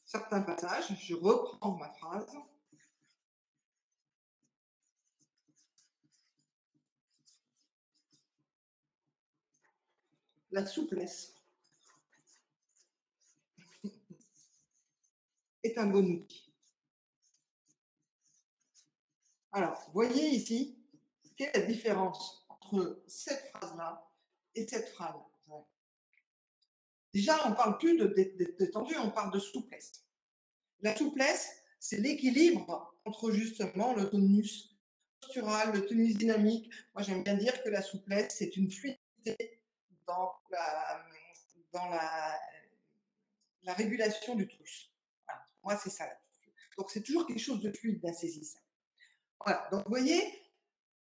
S1: Certains passages, je reprends ma phrase. La souplesse est un bon outil. Alors, voyez ici, quelle est la différence entre cette phrase-là et cette phrase. Déjà, on ne parle plus de détendu, on parle de souplesse. La souplesse, c'est l'équilibre entre justement le tonus postural, le tonus dynamique. Moi, j'aime bien dire que la souplesse, c'est une fluidité dans la régulation du tonus. Voilà. Moi, c'est ça. Donc, c'est toujours quelque chose de fluide, d'insaisissable. Voilà. Donc, vous voyez,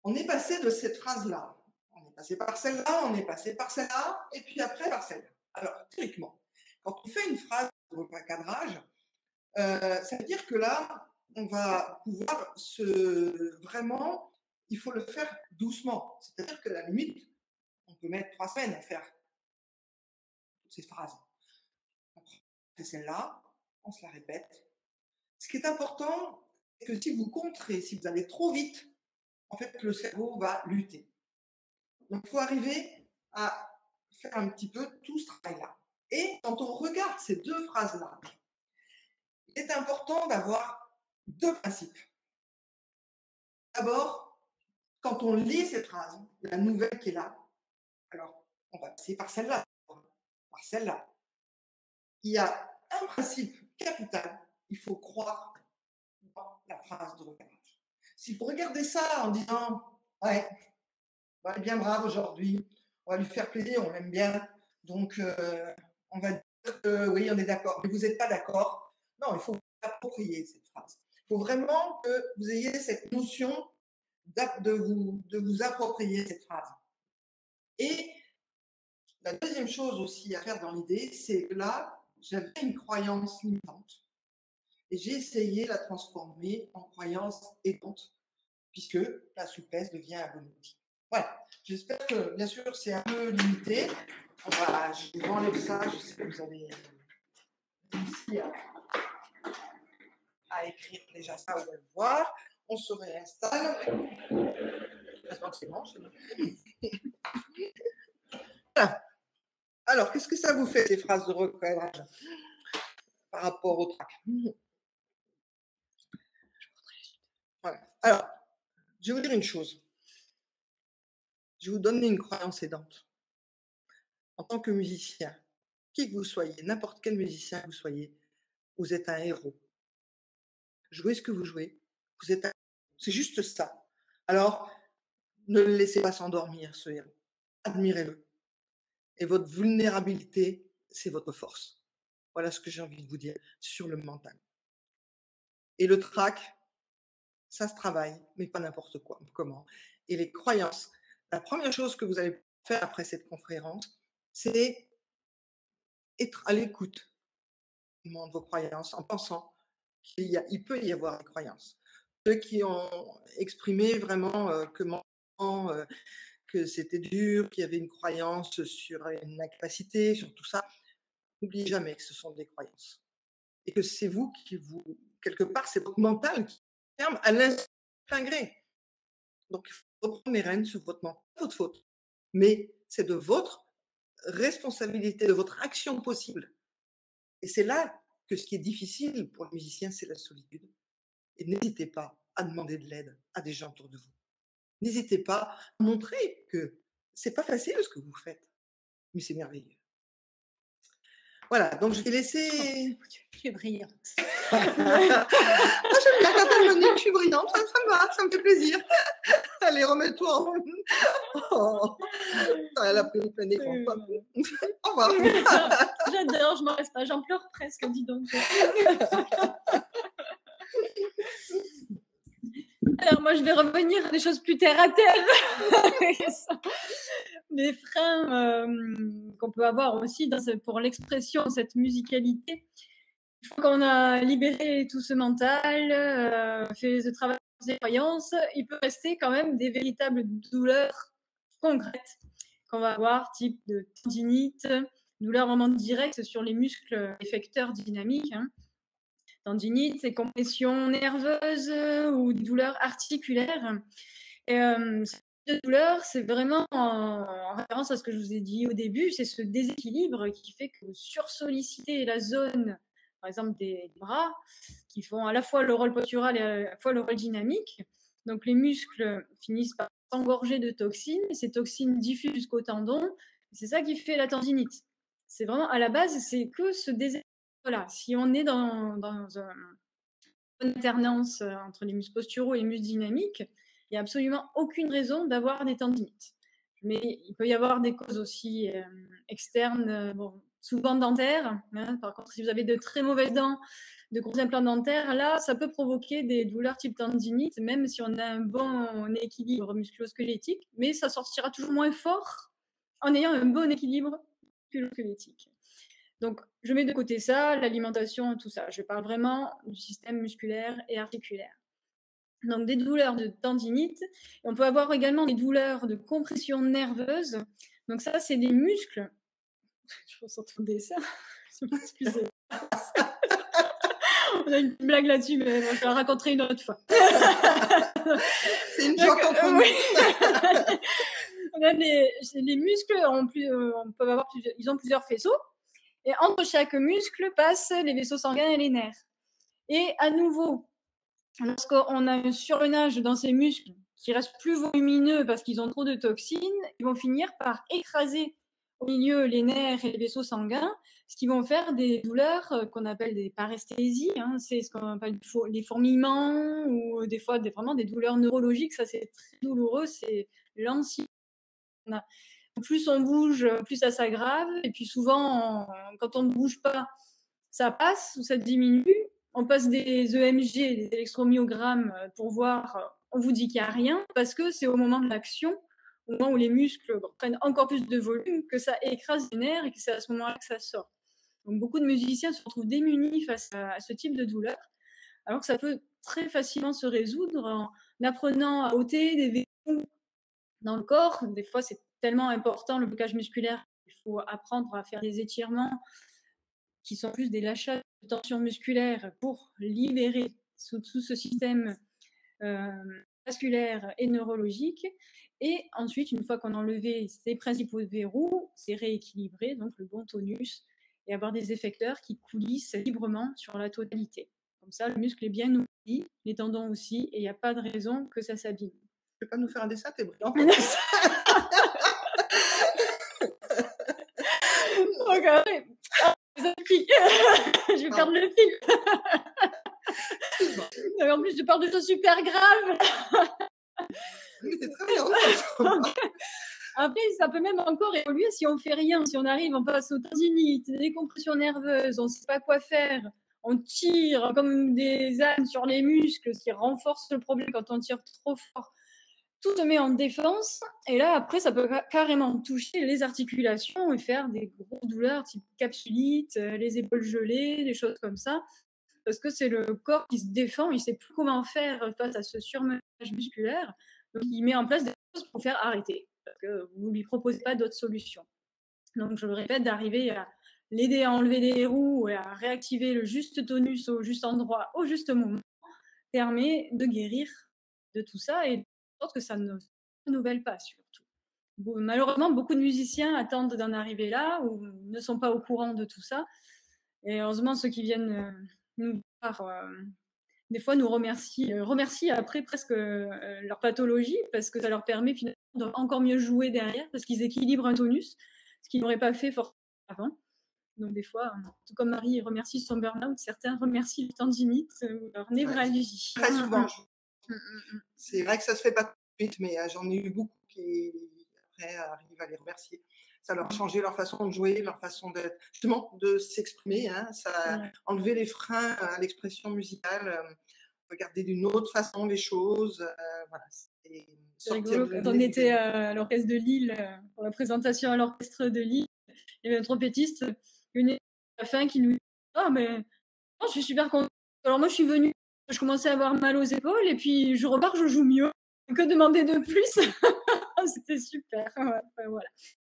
S1: on est passé de cette phrase-là. On est passé par celle-là, on est passé par celle-là, et puis après par celle-là. Alors, théoriquement, quand on fait une phrase de recadrage, ça veut dire que là, on va pouvoir vraiment, il faut le faire doucement. C'est-à-dire que à la limite, on peut mettre 3 semaines à faire toutes ces phrases. C'est celle-là, on se la répète. Ce qui est important, c'est que si vous contrez, si vous allez trop vite, en fait, le cerveau va lutter. Donc, il faut arriver à faire un petit peu tout ce travail-là. Et quand on regarde ces deux phrases-là, il est important d'avoir 2 principes. D'abord, quand on lit cette phrase, la nouvelle qui est là, alors on va passer par celle-là, par celle-là. Il y a un principe capital, il faut croire dans la phrase de recadrage. Si vous regardez ça en disant « Ouais, on est bien brave aujourd'hui, on va lui faire plaisir, on l'aime bien, donc on va dire que oui, on est d'accord. » Mais vous n'êtes pas d'accord. Non, il faut vous approprier cette phrase. Il faut vraiment que vous ayez cette notion de vous approprier cette phrase. Et la deuxième chose aussi à faire dans l'idée, c'est que là, j'avais une croyance limitante et j'ai essayé de la transformer en croyance aidante, puisque la souplesse devient un bon outil. Voilà, j'espère que, bien sûr, c'est un peu limité. Je vous enlève ça, je sais que vous avez réussi à écrire déjà ça, vous allez le voir. On se réinstalle. C'est bon, voilà. Alors, qu'est-ce que ça vous fait, ces phrases de recadrage par rapport au trac? Voilà. Alors, je vais vous dire une chose. Je vais vous donner une croyance aidante. En tant que musicien, qui que vous soyez, n'importe quel musicien que vous soyez, vous êtes un héros. Jouez ce que vous jouez, vous êtes un héros. C'est juste ça. Alors, ne le laissez pas s'endormir, ce héros. Admirez-le. Et votre vulnérabilité, c'est votre force. Voilà ce que j'ai envie de vous dire sur le mental. Et le trac, ça se travaille, mais pas n'importe quoi, comment. Et les croyances, la première chose que vous allez faire après cette conférence, c'est être à l'écoute de vos croyances en pensant qu'il peut y avoir des croyances. Ceux qui ont exprimé vraiment que c'était dur, qu'il y avait une croyance sur une incapacité, sur tout ça, n'oubliez jamais que ce sont des croyances. Et que c'est vous quelque part, c'est votre mental qui ferme à l'instant gré. Donc, il faut reprendre les rênes sur votre mental, pas votre faute. Mais c'est de votre responsabilité, de votre action possible. Et c'est là que ce qui est difficile pour le musicien, c'est la solitude. Et n'hésitez pas à demander de l'aide à des gens autour de vous. N'hésitez pas à montrer que c'est pas facile ce que vous faites, mais c'est merveilleux. Voilà. Voilà, donc je vais laisser…
S2: Tu es brillante.
S1: Moi, j'aime bien quand elle me dit que je suis brillante, ça me va, ça me fait plaisir. Allez, remets-toi en… Oh. Elle a pris le plein écran. Au revoir.
S2: J'adore, je m'en reste pas, j'en pleure presque, dis donc. Alors moi, je vais revenir à des choses plus terre à terre. Les freins qu'on peut avoir aussi pour l'expression, cette musicalité. Une fois qu'on a libéré tout ce mental, fait ce travail des croyances, il peut rester quand même des véritables douleurs concrètes qu'on va avoir, type de tendinite, douleurs vraiment directes sur les muscles effecteurs dynamiques. Hein. Tendinite, c'est compression nerveuse ou douleurs articulaires. Et, cette douleur, c'est vraiment en référence à ce que je vous ai dit au début, c'est ce déséquilibre qui fait que vous sursollicitez la zone, par exemple des bras, qui font à la fois le rôle postural et à la fois le rôle dynamique. Donc les muscles finissent par s'engorger de toxines, et ces toxines diffusent jusqu'au tendon. C'est ça qui fait la tendinite. C'est vraiment, à la base, c'est que ce déséquilibre. Voilà, si on est dans une alternance entre les muscles posturaux et les muscles dynamiques, il n'y a absolument aucune raison d'avoir des tendinites. Mais il peut y avoir des causes aussi externes, bon, souvent dentaires. Hein. Par contre, si vous avez de très mauvaises dents, de gros implants dentaires, là, ça peut provoquer des douleurs type tendinite, même si on a un bon équilibre musculo-squelettique, mais ça sortira toujours moins fort en ayant un bon équilibre musculo-squelettique. Donc, je mets de côté ça, l'alimentation, tout ça. Je parle vraiment du système musculaire et articulaire. Donc, des douleurs de tendinite. Et on peut avoir également des douleurs de compression nerveuse. Donc, ça, c'est des muscles. Je pense entendre ça. Excusez. On a une blague là-dessus, mais je vais la raconter une autre fois.
S1: C'est une joie entre nous.
S2: Les muscles ils ont plusieurs faisceaux. Et entre chaque muscle passent les vaisseaux sanguins et les nerfs. Et à nouveau, lorsqu'on a un surmenage dans ces muscles qui restent plus volumineux parce qu'ils ont trop de toxines, ils vont finir par écraser au milieu les nerfs et les vaisseaux sanguins, ce qui vont faire des douleurs qu'on appelle des paresthésies. Hein, c'est ce qu'on appelle les fourmillements ou des fois vraiment des douleurs neurologiques. Ça, c'est très douloureux. C'est l'ancien. Plus on bouge, plus ça s'aggrave. Et puis souvent, quand on ne bouge pas, ça passe ou ça diminue. On passe des EMG, des électromyogrammes pour voir, on vous dit qu'il n'y a rien, parce que c'est au moment de l'action, au moment où les muscles prennent encore plus de volume, que ça écrase les nerfs et que c'est à ce moment-là que ça sort. Donc beaucoup de musiciens se retrouvent démunis face à ce type de douleur, alors que ça peut très facilement se résoudre en apprenant à ôter des verrous dans le corps. Des fois, c'est tellement important le blocage musculaire, il faut apprendre à faire des étirements qui sont plus des lâchages de tension musculaire pour libérer tout ce système vasculaire et neurologique. Et ensuite, une fois qu'on a enlevé ces principaux verrous, c'est rééquilibrer donc le bon tonus et avoir des effecteurs qui coulissent librement sur la totalité. Comme ça, le muscle est bien nourri, les tendons aussi, et il n'y a pas de raison que ça s'abîme.
S1: Tu peux pas nous faire un dessin, t'es brillant.
S2: Okay. Je vais perdre le fil. En plus, je parle de choses super graves.
S1: Mais t'es très bien.
S2: Après, ça peut même encore évoluer si on fait rien. Si on arrive, on passe aux tendinites, des compressions nerveuses, on ne sait pas quoi faire. On tire comme des ânes sur les muscles, ce qui renforce le problème quand on tire trop fort. Tout se met en défense, et là, après, ça peut carrément toucher les articulations et faire des grosses douleurs type capsulite, les épaules gelées, des choses comme ça, parce que c'est le corps qui se défend, il ne sait plus comment faire face à ce surmenage musculaire, donc il met en place des choses pour faire arrêter, parce que vous ne lui proposez pas d'autres solutions. Donc, je le répète, d'arriver à l'aider à enlever les verrous et à réactiver le juste tonus au juste endroit, au juste moment, permet de guérir de tout ça et que ça ne se renouvelle pas surtout. Bon, malheureusement, beaucoup de musiciens attendent d'en arriver là ou ne sont pas au courant de tout ça. Et heureusement, ceux qui viennent nous voir, des fois nous remercient après presque leur pathologie parce que ça leur permet finalement d'encore mieux jouer derrière parce qu'ils équilibrent un tonus, ce qu'ils n'auraient pas fait forcément avant. Donc, des fois, tout comme Marie remercie son burn-out, certains remercient le tendinite ou leur névralgie.
S1: Très souvent. C'est vrai que ça se fait pas tout de suite, mais j'en ai eu beaucoup qui, après, arrivent à les remercier. Ça leur a changé leur façon de jouer, leur façon d'être, justement, de s'exprimer. Hein. Ça a enlevé les freins à l'expression musicale, regarder d'une autre façon les choses. Voilà.
S2: C'est rigolo, quand on était à l'orchestre de Lille, pour la présentation à l'orchestre de Lille, il y avait un trompettiste, une à la fin qui nous dit « Ah, mais oh, je suis super contente. Alors moi, je suis venue, je commençais à avoir mal aux épaules, et puis je repars, je joue mieux. Que demander de plus ?» C'était super. Ouais, voilà.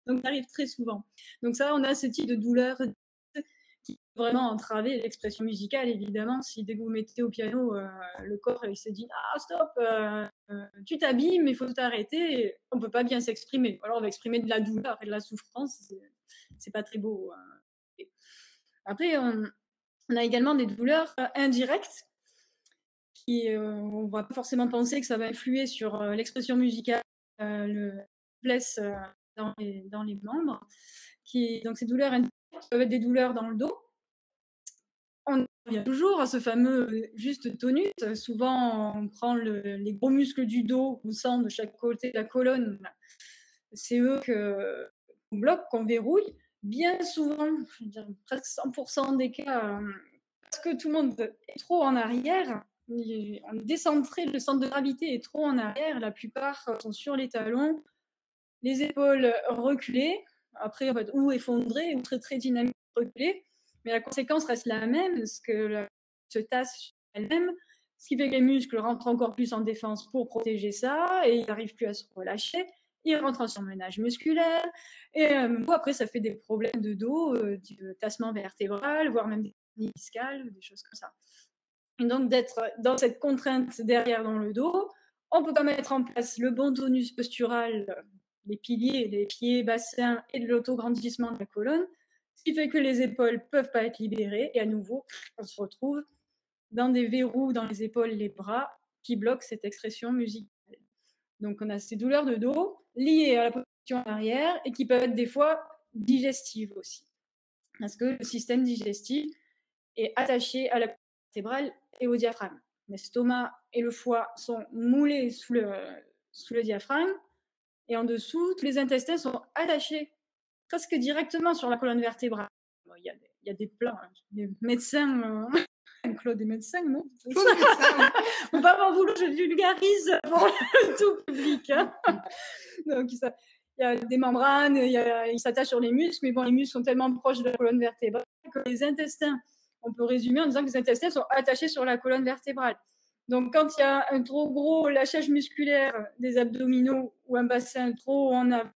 S2: Donc, ça arrive très souvent. Donc ça, on a ce type de douleur qui peut vraiment entraver l'expression musicale, évidemment. Si dès que vous mettez au piano, le corps il se dit « Ah, stop, tu t'abîmes, il faut t'arrêter », on ne peut pas bien s'exprimer. Alors, on va exprimer de la douleur et de la souffrance. C'est pas très beau. Après, on a également des douleurs indirectes qui, on ne va pas forcément penser que ça va influer sur l'expression musicale, le blesse dans les membres. Donc, ces douleurs indirectes peuvent être des douleurs dans le dos. On revient toujours à ce fameux juste tonus. Souvent, on prend les gros muscles du dos, au centre de chaque côté de la colonne. C'est eux qu'on bloque, qu'on verrouille. Bien souvent, je veux dire, presque 100% des cas, parce que tout le monde est trop en arrière, on est décentré, le centre de gravité est trop en arrière, la plupart sont sur les talons, les épaules reculées, après en fait, ou effondrées, ou très très dynamiques reculées, mais la conséquence reste la même, parce que la se tasse elle-même, ce qui fait que les muscles rentrent encore plus en défense pour protéger ça, et ils n'arrivent plus à se relâcher, ils rentrent en surmenage musculaire, et après ça fait des problèmes de dos, de tassement vertébral, voire même des hernies discales, des choses comme ça. Et donc d'être dans cette contrainte derrière dans le dos, on ne peut pas mettre en place le bon tonus postural, les piliers, les pieds, bassins et de l'autograndissement de la colonne, ce qui fait que les épaules ne peuvent pas être libérées, et à nouveau, on se retrouve dans des verrous dans les épaules, les bras, qui bloquent cette expression musicale. Donc on a ces douleurs de dos liées à la position arrière et qui peuvent être des fois digestives aussi. Parce que le système digestif est attaché à la colonne vertébrale et au diaphragme. L'estomac et le foie sont moulés sous le diaphragme, et en dessous, tous les intestins sont attachés presque directement sur la colonne vertébrale. Bon, il y a des plans, hein, des médecins, Claude est médecin, non?
S1: Claude est médecin.
S2: On va m'en vouloir, je vulgarise pour le tout public. Hein. Donc, il y a des membranes, il s'attache sur les muscles, mais bon, les muscles sont tellement proches de la colonne vertébrale que les intestins, on peut résumer en disant que les intestins sont attachés sur la colonne vertébrale. Donc, quand il y a un trop gros lâchage musculaire des abdominaux ou un bassin trop en avant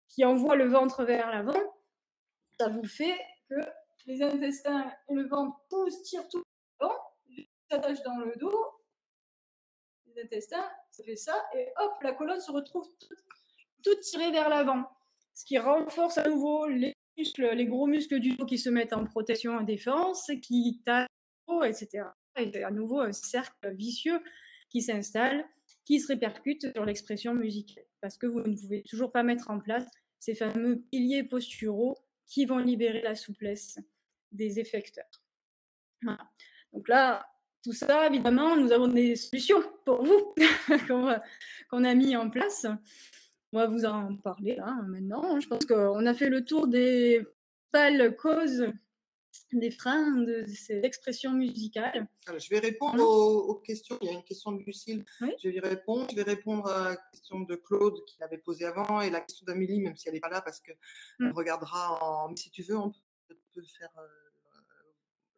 S2: qui envoie le ventre vers l'avant, ça vous fait que les intestins et le ventre poussent, tirent tout l'avant, s'attachent dans le dos, les intestins, ça fait ça, et hop, la colonne se retrouve toute tirée vers l'avant, ce qui renforce à nouveau les muscles, les gros muscles du dos qui se mettent en protection en défense, qui taillent, etc. Et à nouveau un cercle vicieux qui s'installe, qui se répercute sur l'expression musicale, parce que vous ne pouvez toujours pas mettre en place ces fameux piliers posturaux qui vont libérer la souplesse des effecteurs. Voilà. Donc là, tout ça, évidemment, nous avons des solutions pour vous qu'on a mis en place. On va vous en parler là, maintenant. Je pense qu'on a fait le tour des principales causes des freins de ces expressions musicales.
S1: Alors, je vais répondre aux questions. Il y a une question de Lucille.
S2: Oui.
S1: Je vais y répondre. Je vais répondre à la question de Claude qui l'avait posée avant et la question d'Amélie, même si elle n'est pas là parce qu'elle regardera en. Mais si tu veux, on peut faire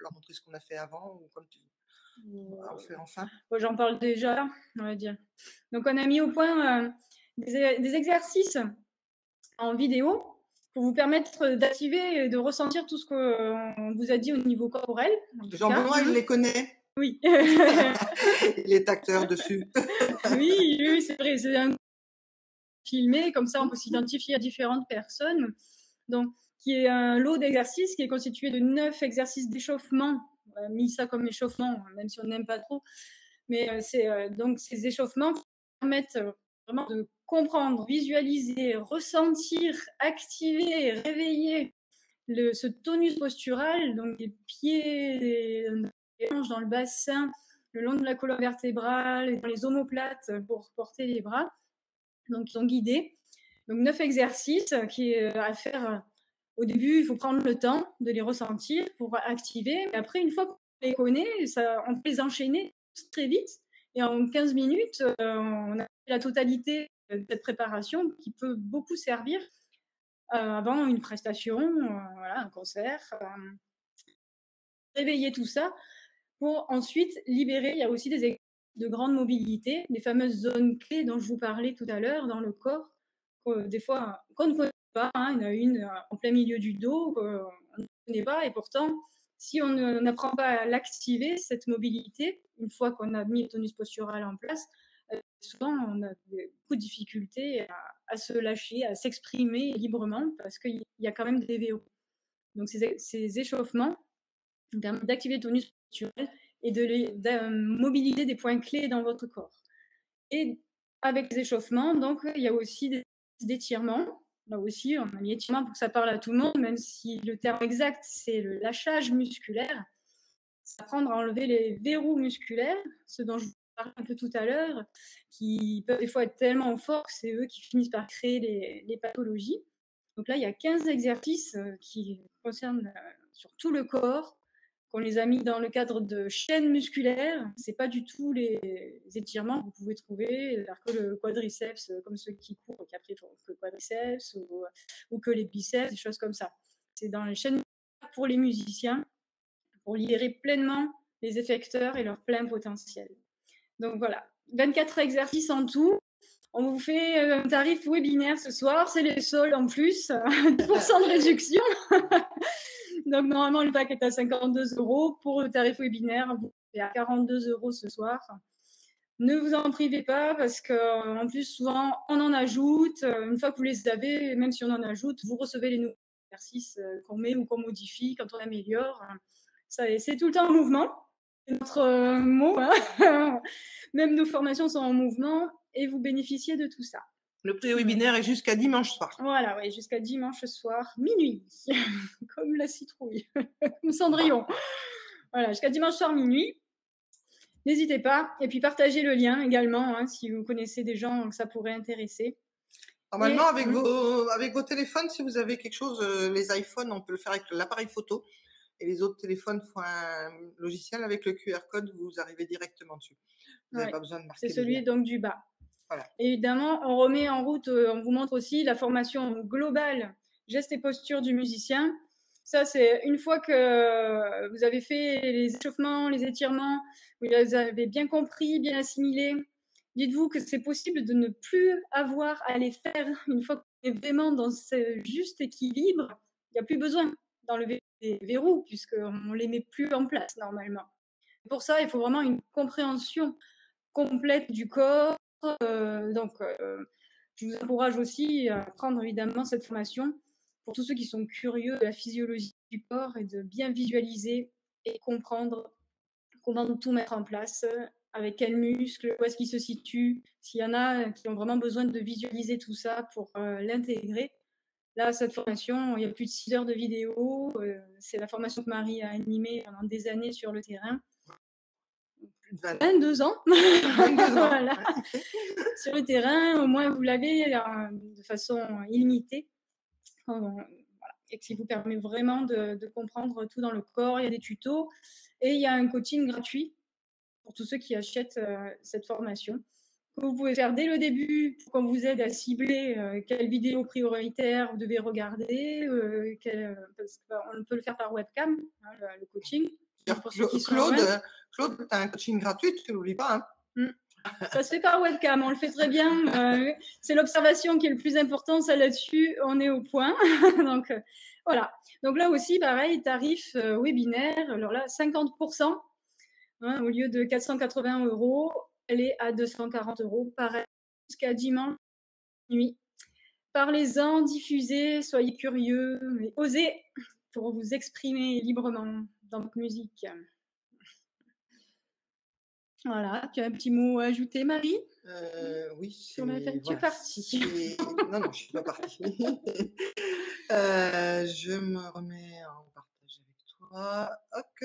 S1: leur montrer ce qu'on a fait avant ou comme tu veux. On fait enfin.
S2: J'en parle déjà, on va dire. Donc, on a mis au point des exercices en vidéo pour vous permettre d'activer et de ressentir tout ce qu'on vous a dit au niveau corporel.
S1: Jean-Benoît, il les connaît.
S2: Oui.
S1: Il est acteur dessus.
S2: Oui, c'est vrai. C'est un filmé, comme ça on peut s'identifier à différentes personnes. Donc, qui est un lot d'exercices qui est constitué de 9 exercices d'échauffement. On a mis ça comme échauffement, même si on n'aime pas trop. Mais donc ces échauffements permettent vraiment de comprendre, visualiser, ressentir, activer, réveiller ce tonus postural, donc des pieds, des hanches dans le bassin, le long de la colonne vertébrale et dans les omoplates pour porter les bras. Donc, ils sont guidés. Donc, 9 exercices qui à faire. Au début, il faut prendre le temps de les ressentir pour activer. Mais après, une fois qu'on les connaît, on peut les enchaîner très vite. Et en 15 minutes, on a la totalité de cette préparation qui peut beaucoup servir avant une prestation, voilà, un concert. Réveiller tout ça pour ensuite libérer. Il y a aussi des exercices de grande mobilité, les fameuses zones clés dont je vous parlais tout à l'heure dans le corps, des fois qu'on ne connaît pas. Il y en a une en plein milieu du dos qu'on ne connaît pas, et pourtant, si on n'apprend pas à l'activer, cette mobilité, une fois qu'on a mis le tonus postural en place, souvent on a beaucoup de difficultés à se lâcher, à s'exprimer librement parce qu'il y a quand même des VO. Donc ces échauffements permettent d'activer le tonus postural et de mobiliser des points clés dans votre corps. Et avec les échauffements, donc, il y a aussi des étirements. Là aussi, on a mis étirement pour que ça parle à tout le monde, même si le terme exact, c'est le lâchage musculaire. C'est apprendre à enlever les verrous musculaires, ce dont je vous parlais un peu tout à l'heure, qui peuvent des fois être tellement forts que c'est eux qui finissent par créer les pathologies. Donc là, il y a 15 exercices qui concernent sur tout le corps, qu'on les a mis dans le cadre de chaînes musculaires. C'est pas du tout les étirements que vous pouvez trouver, que le quadriceps, comme ceux qui courent, qui après font que le quadriceps, ou que les biceps, des choses comme ça. C'est dans les chaînes musculaires pour les musiciens, pour libérer pleinement les effecteurs et leur plein potentiel. Donc voilà, 24 exercices en tout. On vous fait un tarif webinaire ce soir, c'est les soldes en plus, 10% de réduction. Donc, normalement, le pack est à 52 €. Pour le tarif webinaire, vous êtes à 42 € ce soir. Ne vous en privez pas parce qu'en plus, souvent, on en ajoute. Une fois que vous les avez, même si on en ajoute, vous recevez les nouveaux exercices qu'on met ou qu'on modifie quand on améliore. C'est tout le temps en mouvement. C'est notre mot. Hein. Même nos formations sont en mouvement et vous bénéficiez de tout ça.
S1: Le pré-webinaire est jusqu'à dimanche soir.
S2: Voilà, oui, jusqu'à dimanche soir, minuit, comme la citrouille, comme Cendrillon. Voilà, jusqu'à dimanche soir, minuit. N'hésitez pas. Et puis, partagez le lien également, hein, si vous connaissez des gens que ça pourrait intéresser.
S1: Normalement, avec vos téléphones, si vous avez quelque chose, les iPhones, on peut le faire avec l'appareil photo. Et les autres téléphones font un logiciel avec le QR code, vous arrivez directement dessus. Vous n'avez pas besoin de marquer.
S2: C'est celui donc du bas.
S1: Voilà.
S2: Évidemment, on remet en route, on vous montre aussi la formation globale, gestes et postures du musicien. Ça, c'est une fois que vous avez fait les échauffements, les étirements, vous les avez bien compris, bien assimilés. Dites-vous que c'est possible de ne plus avoir à les faire une fois qu'on est vraiment dans ce juste équilibre. Il n'y a plus besoin d'enlever des verrous puisqu'on ne les met plus en place normalement. Pour ça, il faut vraiment une compréhension complète du corps. Je vous encourage aussi à prendre évidemment cette formation pour tous ceux qui sont curieux de la physiologie du corps et de bien visualiser et comprendre comment tout mettre en place, avec quels muscles, où est-ce qu'ils se situent. S'il y en a qui ont vraiment besoin de visualiser tout ça pour l'intégrer, là, cette formation, il y a plus de 6 heures de vidéo. C'est la formation que Marie a animée pendant des années sur le terrain. 22 ans. 22 ans. Voilà. Sur le terrain, au moins vous l'avez de façon illimitée. Voilà. Et qui vous permet vraiment de comprendre tout dans le corps. Il y a des tutos et il y a un coaching gratuit pour tous ceux qui achètent cette formation. Que vous pouvez faire dès le début pour qu'on vous aide à cibler quelle vidéo prioritaire vous devez regarder. Parce qu'on peut le faire par webcam, hein, le coaching.
S1: Claude, tu as un coaching gratuit, tu n'oublies pas. Hein.
S2: Ça se fait par webcam, on le fait très bien. C'est l'observation qui est le plus important, ça là-dessus, on est au point. Donc, voilà. Donc là aussi, pareil, tarif webinaire. Alors là, 50%, hein, au lieu de 480 €, elle est à 240 €, pareil, jusqu'à dimanche nuit. Parlez-en, diffusez, soyez curieux, mais osez pour vous exprimer librement dans votre musique. Voilà, tu as un petit mot à ajouter, Marie?
S1: Oui,
S2: tu es partie.
S1: Non, je ne suis pas partie. Je me remets en partage avec toi. Ok.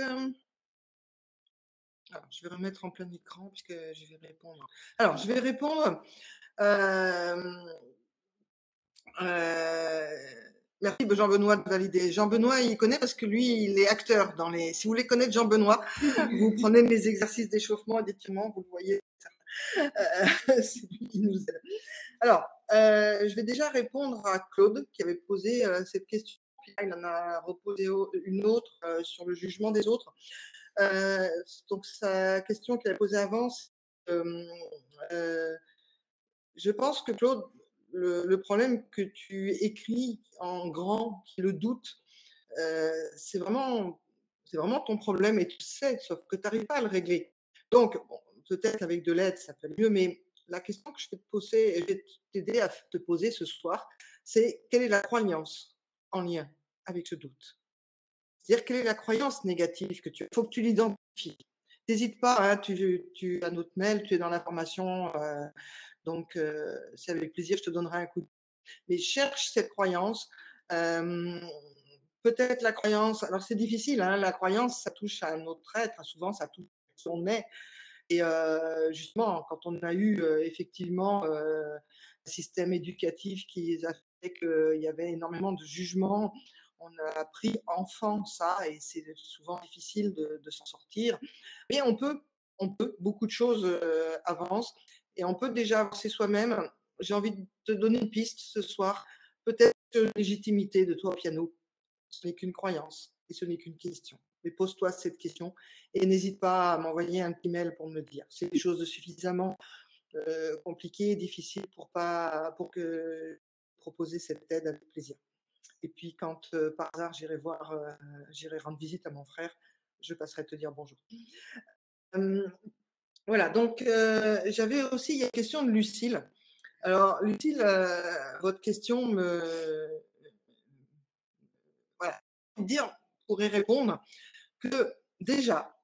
S1: Alors, je vais remettre en plein écran puisque je vais répondre. Alors, je vais répondre. Euh, Merci Jean-Benoît de valider. Jean-Benoît, il connaît parce que lui, il est acteur dans les. Si vous voulez connaître Jean-Benoît, vous prenez mes exercices d'échauffement et d'étirement, vous le voyez. C'est lui qui nous aide. Alors, je vais déjà répondre à Claude qui avait posé cette question. Puis là, il en a reposé une autre sur le jugement des autres. Donc, sa question qu'il a posée avant, je pense que Claude, le problème que tu écris en grand, qui le doute, c'est vraiment ton problème et tu sais, sauf que tu n'arrives pas à le régler. Donc, bon, peut-être avec de l'aide, ça peut aller mieux, mais la question que je vais te poser, et je vais t'aider à te poser ce soir, c'est quelle est la croyance en lien avec ce doute? C'est-à-dire, quelle est la croyance négative que tu as? Il faut que tu l'identifies. N'hésite pas, hein, tu as notre mail, tu es dans la formation, donc c'est avec plaisir, je te donnerai un coup de main. Mais cherche cette croyance. Peut-être la croyance, alors c'est difficile, hein, la croyance, ça touche à notre être, souvent ça touche à son est. Et justement, quand on a eu effectivement un système éducatif qui a fait qu'il y avait énormément de jugements, on a appris enfant ça et c'est souvent difficile de s'en sortir. Mais beaucoup de choses avancent et on peut déjà avancer soi-même. J'ai envie de te donner une piste ce soir, peut-être une légitimité de toi au piano. Ce n'est qu'une croyance et ce n'est qu'une question. Mais pose-toi cette question et n'hésite pas à m'envoyer un petit mail pour me le dire. C'est des choses suffisamment compliquées et difficiles pour que proposer cette aide avec plaisir. Et puis quand par hasard j'irai rendre visite à mon frère, je passerai te dire bonjour. Voilà, donc j'avais aussi, il y a une question de Lucille. Alors Lucille, votre question voilà, dire, pourrait répondre que déjà,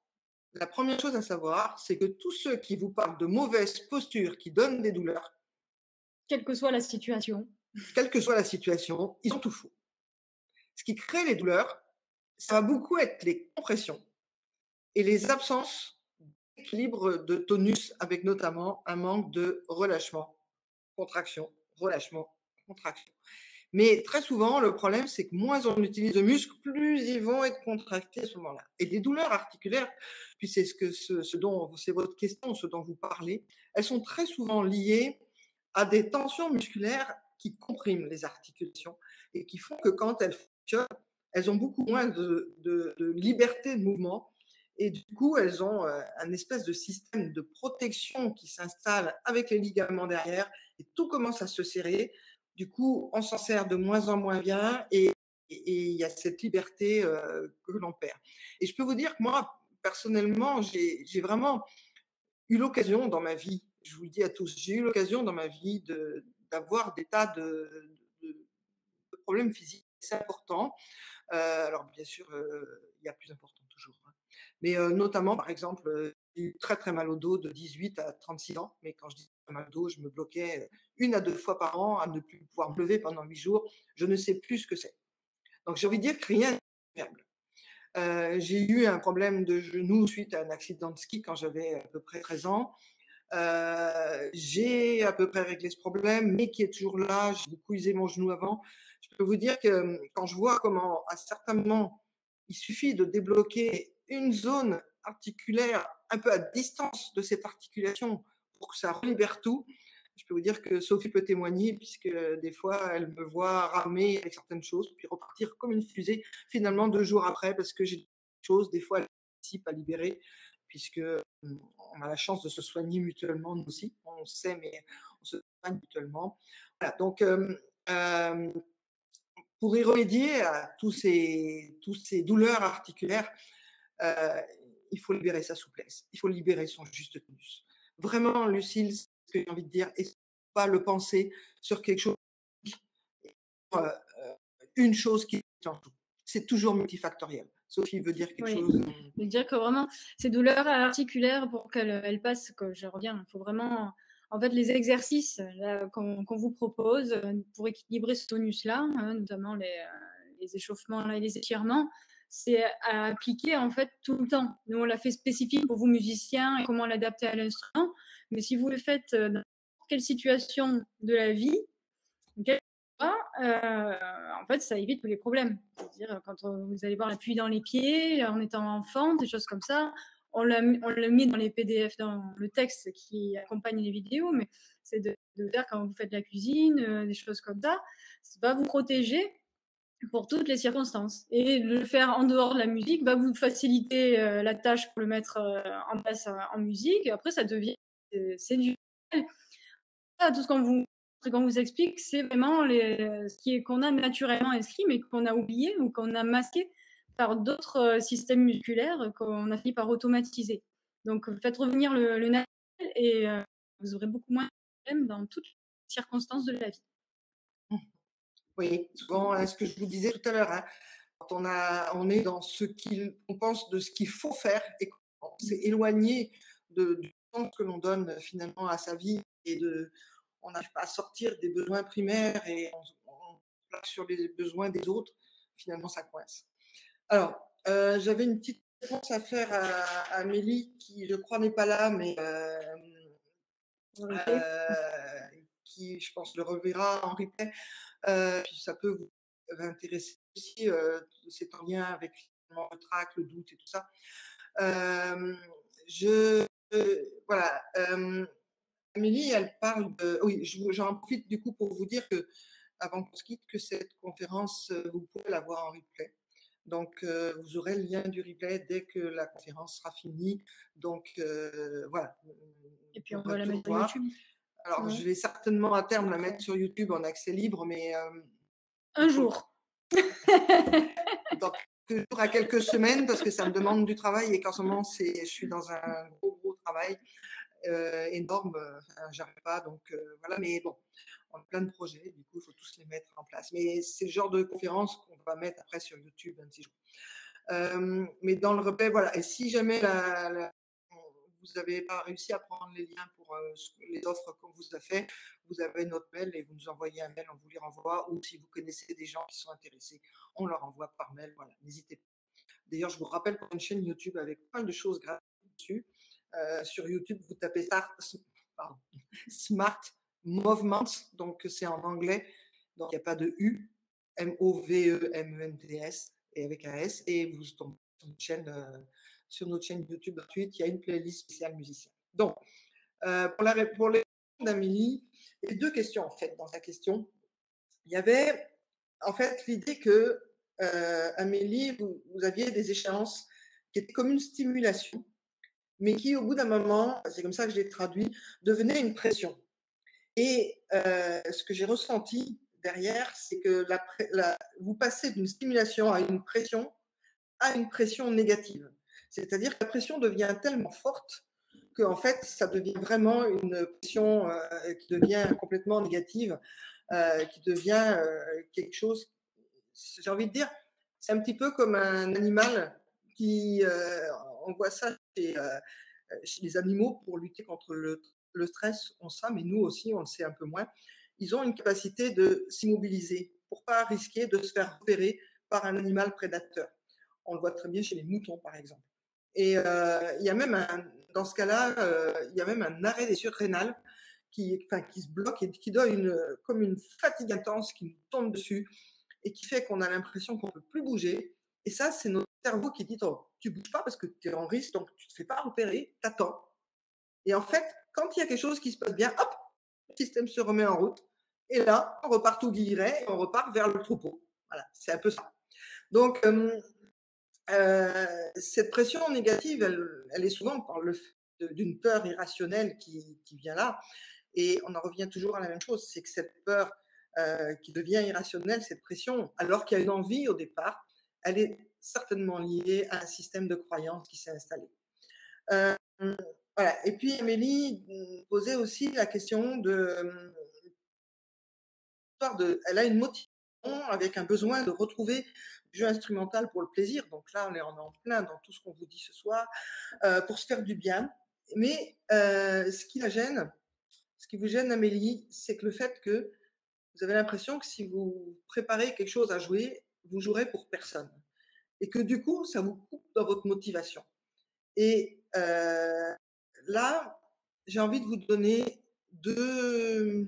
S1: la première chose à savoir, c'est que tous ceux qui vous parlent de mauvaise posture, qui donnent des douleurs,
S2: quelle que soit la situation,
S1: ils ont tout faux. Ce qui crée les douleurs, ça va beaucoup être les compressions et les absences d'équilibre de tonus, avec notamment un manque de relâchement, contraction, relâchement, contraction. Mais très souvent, le problème, c'est que moins on utilise de muscles, plus ils vont être contractés à ce moment-là. Et les douleurs articulaires, puis c'est c'est votre question, ce dont vous parlez, elles sont très souvent liées à des tensions musculaires qui compriment les articulations et qui font que quand elles fonctionnent, elles ont beaucoup moins de liberté de mouvement. Et du coup, elles ont un espèce de système de protection qui s'installe avec les ligaments derrière et tout commence à se serrer. Du coup, on s'en sert de moins en moins bien et il y a cette liberté que l'on perd. Et je peux vous dire que moi, personnellement, j'ai vraiment eu l'occasion dans ma vie, je vous le dis à tous, j'ai eu l'occasion dans ma vie d'avoir des tas de problèmes physiques. C'est important. Alors, bien sûr, il y a plus important toujours. Hein. Mais notamment, par exemple, j'ai eu très très mal au dos de 18 à 36 ans. Mais quand je dis mal au dos, je me bloquais 1 à 2 fois par an à ne plus pouvoir me lever pendant 8 jours. Je ne sais plus ce que c'est. Donc, j'ai envie de dire que rien n'est fiable. J'ai eu un problème de genou suite à un accident de ski quand j'avais à peu près 13 ans. J'ai à peu près réglé ce problème, mais qui est toujours là. J'ai beaucoup usé mon genou avant. Je peux vous dire que quand je vois comment, à certains moments, il suffit de débloquer une zone articulaire un peu à distance de cette articulation pour que ça relibère tout, je peux vous dire que Sophie peut témoigner, puisque des fois, elle me voit ramer avec certaines choses, puis repartir comme une fusée, finalement 2 jours après, parce que j'ai des choses, des fois, elle participe à libérer, puisque on a la chance de se soigner mutuellement, nous aussi. On sait, mais on se soigne mutuellement. Voilà, donc, pour y remédier à tous ces douleurs articulaires, il faut libérer sa souplesse, il faut libérer son juste tonus. Vraiment, Lucille, ce que j'ai envie de dire, et pas le penser sur quelque chose, euh, une chose qui est en tout. C'est toujours multifactoriel. Sophie veut dire quelque chose.
S2: Je veux dire que vraiment, ces douleurs articulaires, pour qu'elles passent, que je reviens, il faut vraiment En fait, les exercices qu'on vous propose pour équilibrer ce tonus-là, hein, notamment les échauffements et les étirements, c'est à appliquer en fait tout le temps. Nous, on l'a fait spécifique pour vous musiciens et comment l'adapter à l'instrument. Mais si vous le faites dans n'importe quelle situation de la vie, en fait, ça évite tous les problèmes. C'est-à-dire quand vous allez voir l'appui dans les pieds, en étant enfant, des choses comme ça, on le met dans les PDF, dans le texte qui accompagne les vidéos, mais c'est de faire quand vous faites la cuisine, des choses comme ça. Ça va vous protéger pour toutes les circonstances. Et le faire en dehors de la musique va vous faciliter la tâche pour le mettre en place en musique. Et après, ça devient c'est du tout ce qu'on vous explique, c'est vraiment qu'on a naturellement inscrit, mais qu'on a oublié ou qu'on a masqué par d'autres systèmes musculaires qu'on a fini par automatiser. Donc, faites revenir le naturel et vous aurez beaucoup moins de problèmes dans toutes les circonstances de la vie.
S1: Oui, souvent, ce que je vous disais tout à l'heure, hein, quand on est dans on pense de ce qu'il faut faire et qu'on s'est éloigné du temps que l'on donne finalement à sa vie et on n'arrive pas à sortir des besoins primaires et on plaque sur les besoins des autres, finalement ça coince. Alors, j'avais une petite réponse à faire à Amélie qui, je crois, n'est pas là, mais qui, je pense, le reverra en replay. Puis ça peut vous intéresser aussi, c'est en lien avec le trac, le doute et tout ça. Voilà. Amélie, elle parle de. Oui, j'en profite du coup pour vous dire que, avant qu'on se quitte, que cette conférence, vous pouvez la voir en replay. Donc, vous aurez le lien du replay dès que la conférence sera finie. Donc, voilà.
S2: Et puis, on va la mettre sur YouTube.
S1: Alors, je vais certainement à terme la mettre sur YouTube en accès libre, mais.
S2: Un jour.
S1: Donc, toujours à quelques semaines, parce que ça me demande du travail et qu'en ce moment, je suis dans un gros travail énorme. J'arrive pas, donc voilà. Mais bon, on a plein de projets, du coup, il faut tous les mettre en place. Mais c'est le genre de conférence qu'on va mettre après sur YouTube un petit jour. Mais dans le replay, voilà. Et si jamais vous n'avez pas réussi à prendre les liens pour les offres qu'on vous a fait, vous avez notre mail et vous nous envoyez un mail, on vous les renvoie. Ou si vous connaissez des gens qui sont intéressés, on leur envoie par mail. Voilà, n'hésitez pas. D'ailleurs, je vous rappelle qu'on a une chaîne YouTube avec plein de choses gratuites dessus. Sur YouTube, vous tapez Smart Movements, donc c'est en anglais, donc il n'y a pas de U, Movements, et avec un S, et vous tombez sur notre chaîne YouTube gratuite, il y a une playlist spéciale musicien. Donc, pour les d'Amélie, il y a deux questions en fait dans sa question. Il y avait en fait l'idée que Amélie, vous aviez des échéances qui étaient comme une stimulation, mais qui, au bout d'un moment, c'est comme ça que je l'ai traduit, devenait une pression. Et ce que j'ai ressenti derrière, c'est que vous passez d'une stimulation à une pression négative. C'est-à-dire que la pression devient tellement forte qu'en fait, ça devient vraiment une pression qui devient complètement négative, qui devient quelque chose, j'ai envie de dire, c'est un petit peu comme un animal qui, on voit ça chez les animaux pour lutter contre le stress, on sait, mais nous aussi, on le sait un peu moins. Ils ont une capacité de s'immobiliser pour pas risquer de se faire repérer par un animal prédateur. On le voit très bien chez les moutons, par exemple. Et il y a même dans ce cas-là, il y a même un arrêt des surrénales qui se bloque et qui donne comme une fatigue intense qui nous tombe dessus et qui fait qu'on a l'impression qu'on ne peut plus bouger. Et ça, c'est notre cerveau qui dit oh, tu ne bouges pas parce que tu es en risque, donc tu ne te fais pas repérer, t'attends. Et en fait, quand il y a quelque chose qui se passe bien, hop, le système se remet en route. Et là, on repart tout guilleret et on repart vers le troupeau. Voilà, c'est un peu ça. Donc, cette pression négative, elle est souvent par le fait d'une peur irrationnelle qui vient là. Et on en revient toujours à la même chose, c'est que cette peur qui devient irrationnelle, cette pression, alors qu'il y a une envie au départ, elle est certainement liée à un système de croyance qui s'est installé. Voilà. Et puis Amélie posait aussi la question elle a une motivation avec un besoin de retrouver du jeu instrumental pour le plaisir. Donc là, on est en plein dans tout ce qu'on vous dit ce soir, pour se faire du bien. Mais ce qui la gêne, Ce qui vous gêne, Amélie, c'est que le fait que vous avez l'impression que si vous préparez quelque chose à jouer, vous jouerez pour personne. Et que du coup, ça vous coupe dans votre motivation. Et là, j'ai envie de vous donner deux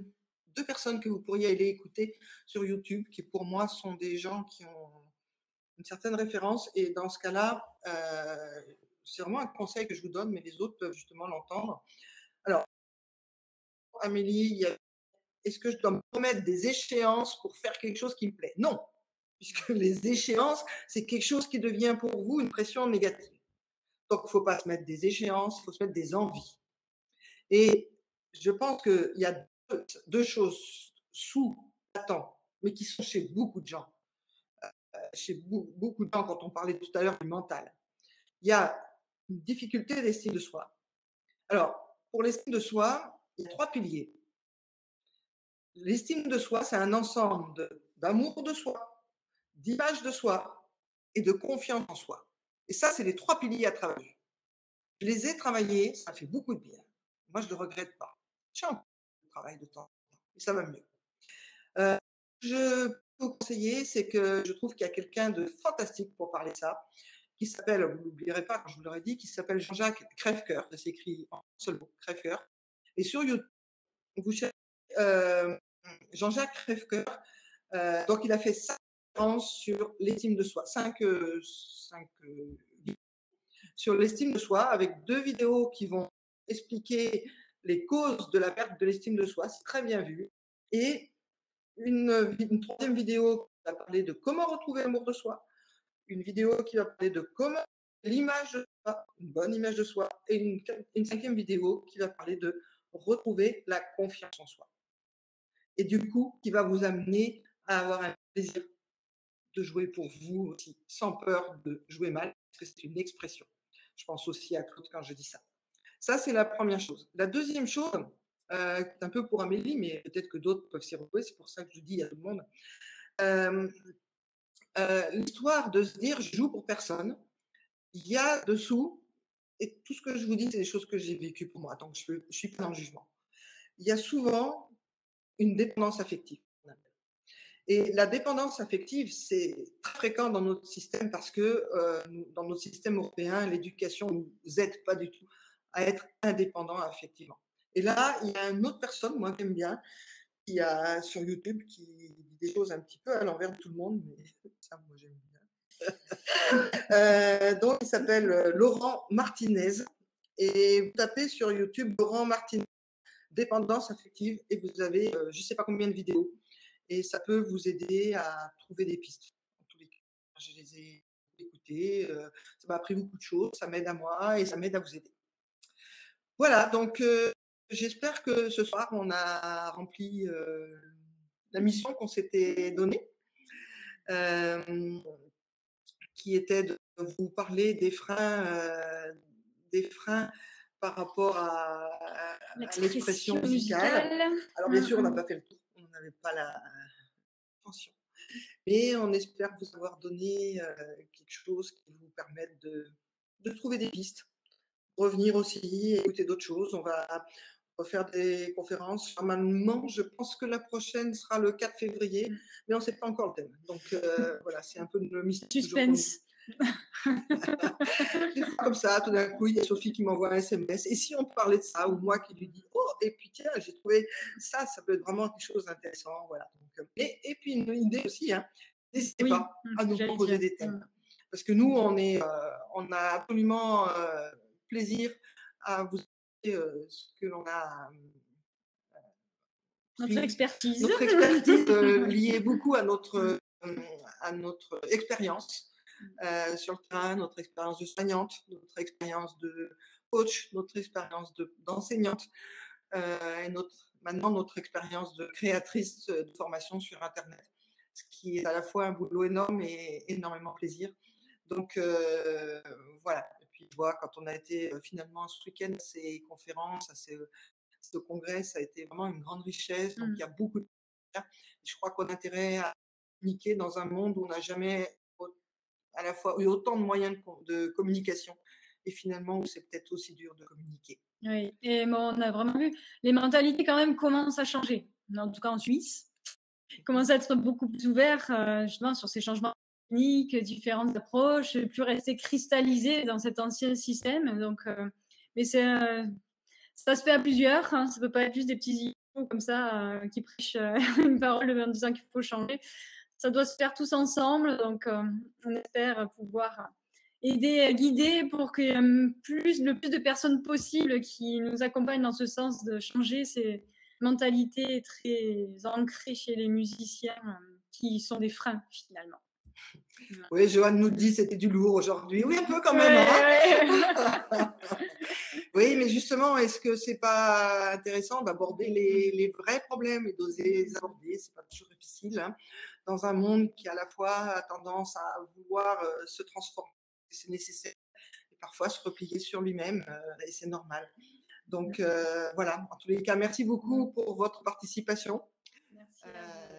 S1: personnes que vous pourriez aller écouter sur YouTube, qui pour moi sont des gens qui ont une certaine référence. Et dans ce cas-là, c'est vraiment un conseil que je vous donne, mais les autres peuvent justement l'entendre. Alors, Amélie, est-ce que je dois me promettre des échéances pour faire quelque chose qui me plaît? Non, puisque les échéances, c'est quelque chose qui devient pour vous une pression négative. Donc, il ne faut pas se mettre des échéances, il faut se mettre des envies. Et je pense qu'il y a deux choses sous-attentes, mais qui sont chez beaucoup de gens. Chez beaucoup de gens, quand on parlait tout à l'heure du mental, il y a une difficulté d'estime de soi. Alors, pour l'estime de soi, il y a trois piliers. L'estime de soi, c'est un ensemble d'amour de soi, d'image de soi et de confiance en soi. Et ça, c'est les trois piliers à travailler. Je les ai travaillés, ça fait beaucoup de bien. Moi, je ne le regrette pas. J'ai encore le travail de temps en temps, et ça va mieux. Je peux vous conseiller, c'est que je trouve qu'il y a quelqu'un de fantastique pour parler de ça, qui s'appelle, vous ne l'oublierez pas quand je vous l'aurais dit, qui s'appelle Jean-Jacques Crèvecoeur, ça s'écrit en un seul mot, Crèvecoeur. Et sur YouTube, vous cherchez Jean-Jacques Crèvecoeur, donc il a fait 5 conférences sur l'estime de soi, 5 sur l'estime de soi, avec 2 vidéos qui vont expliquer les causes de la perte de l'estime de soi, c'est très bien vu. Et une troisième vidéo qui va parler de comment retrouver l'amour de soi, une vidéo qui va parler de comment l'image de soi, une bonne image de soi, et une cinquième vidéo qui va parler de retrouver la confiance en soi. Et du coup, qui va vous amener à avoir un plaisir de jouer pour vous aussi, sans peur de jouer mal, parce que c'est une expression. Je pense aussi à Claude quand je dis ça. Ça, c'est la première chose. La deuxième chose, c'est un peu pour Amélie, mais peut-être que d'autres peuvent s'y retrouver, c'est pour ça que je dis à tout le monde. L'histoire de se dire je joue pour personne, il y a dessous, et tout ce que je vous dis, c'est des choses que j'ai vécues pour moi, donc je ne suis pas dans le jugement. Il y a souvent une dépendance affective. Et la dépendance affective, c'est très fréquent dans notre système parce que dans notre système européen, l'éducation ne nous aide pas du tout à être indépendant affectivement. Et là, il y a une autre personne, moi j'aime bien, qui a sur YouTube, qui dit des choses un petit peu à l'envers de tout le monde, mais ça, moi j'aime bien. Donc, il s'appelle Laurent Martinez. Et vous tapez sur YouTube Laurent Martinez, dépendance affective, et vous avez je ne sais pas combien de vidéos. Et ça peut vous aider à trouver des pistes. En tous les cas, je les ai écoutées, ça m'a appris beaucoup de choses, ça m'aide à moi et ça m'aide à vous aider. Voilà, donc j'espère que ce soir, on a rempli la mission qu'on s'était donnée, qui était de vous parler des freins par rapport à l'expression musicale. Alors bien sûr, on n'a pas fait le tour, on n'avait pas la tension. Mais on espère vous avoir donné quelque chose qui vous permette de trouver des pistes, revenir aussi, écouter d'autres choses. On va refaire des conférences. Normalement, je pense que la prochaine sera le 4 février, mais on ne sait pas encore le thème. Donc voilà, c'est un peu le mystère.
S2: Suspense.
S1: Des fois comme ça, tout d'un coup, il y a Sophie qui m'envoie un SMS. Et si on parlait de ça, ou moi qui lui dis, oh, et puis tiens, j'ai trouvé ça, ça peut être vraiment quelque chose d'intéressant. Voilà. Donc, et puis une idée aussi, hein, n'hésitez pas à nous proposer des thèmes. Parce que nous, on a absolument plaisir à vous dire ce que l'on a.
S2: Notre expertise.
S1: Notre expertise liée beaucoup à notre expérience sur le terrain, notre expérience de soignante, notre expérience de coach, notre expérience d'enseignante et maintenant notre expérience de créatrice de formation sur Internet, ce qui est à la fois un boulot énorme et énormément plaisir. Donc voilà. Et puis je vois quand on a été finalement ce week-end à ces conférences, à ce congrès, ça a été vraiment une grande richesse. Donc il y a beaucoup de je crois qu'on a intérêt à communiquer dans un monde où on n'a jamais à la fois eu autant de moyens de communication et finalement où c'est peut-être aussi dur de communiquer.
S2: Oui, et bon, on a vraiment vu, les mentalités quand même commencent à changer. En tout cas en Suisse, commencent à être beaucoup plus ouverts justement sur ces changements techniques, différentes approches, plus rester cristallisés dans cet ancien système. Donc, mais ça se fait à plusieurs, hein, ça peut pas être juste des petits idiots comme ça qui prêchent une parole en disant qu'il faut changer. Ça doit se faire tous ensemble, donc on espère pouvoir aider, guider pour que le plus de personnes possibles qui nous accompagnent dans ce sens de changer ces mentalités très ancrées chez les musiciens qui sont des freins finalement.
S1: Oui, Joanne nous dit c'était du lourd aujourd'hui. Oui, un peu quand même. Hein. Oui, mais justement, est-ce que c'est pas intéressant d'aborder les vrais problèmes et d'oser les aborder? C'est pas toujours difficile, hein, dans un monde qui à la fois a tendance à vouloir se transformer, c'est nécessaire, et parfois se replier sur lui-même, et c'est normal. Donc voilà, en tous les cas, merci beaucoup pour votre participation.
S2: Merci à vous.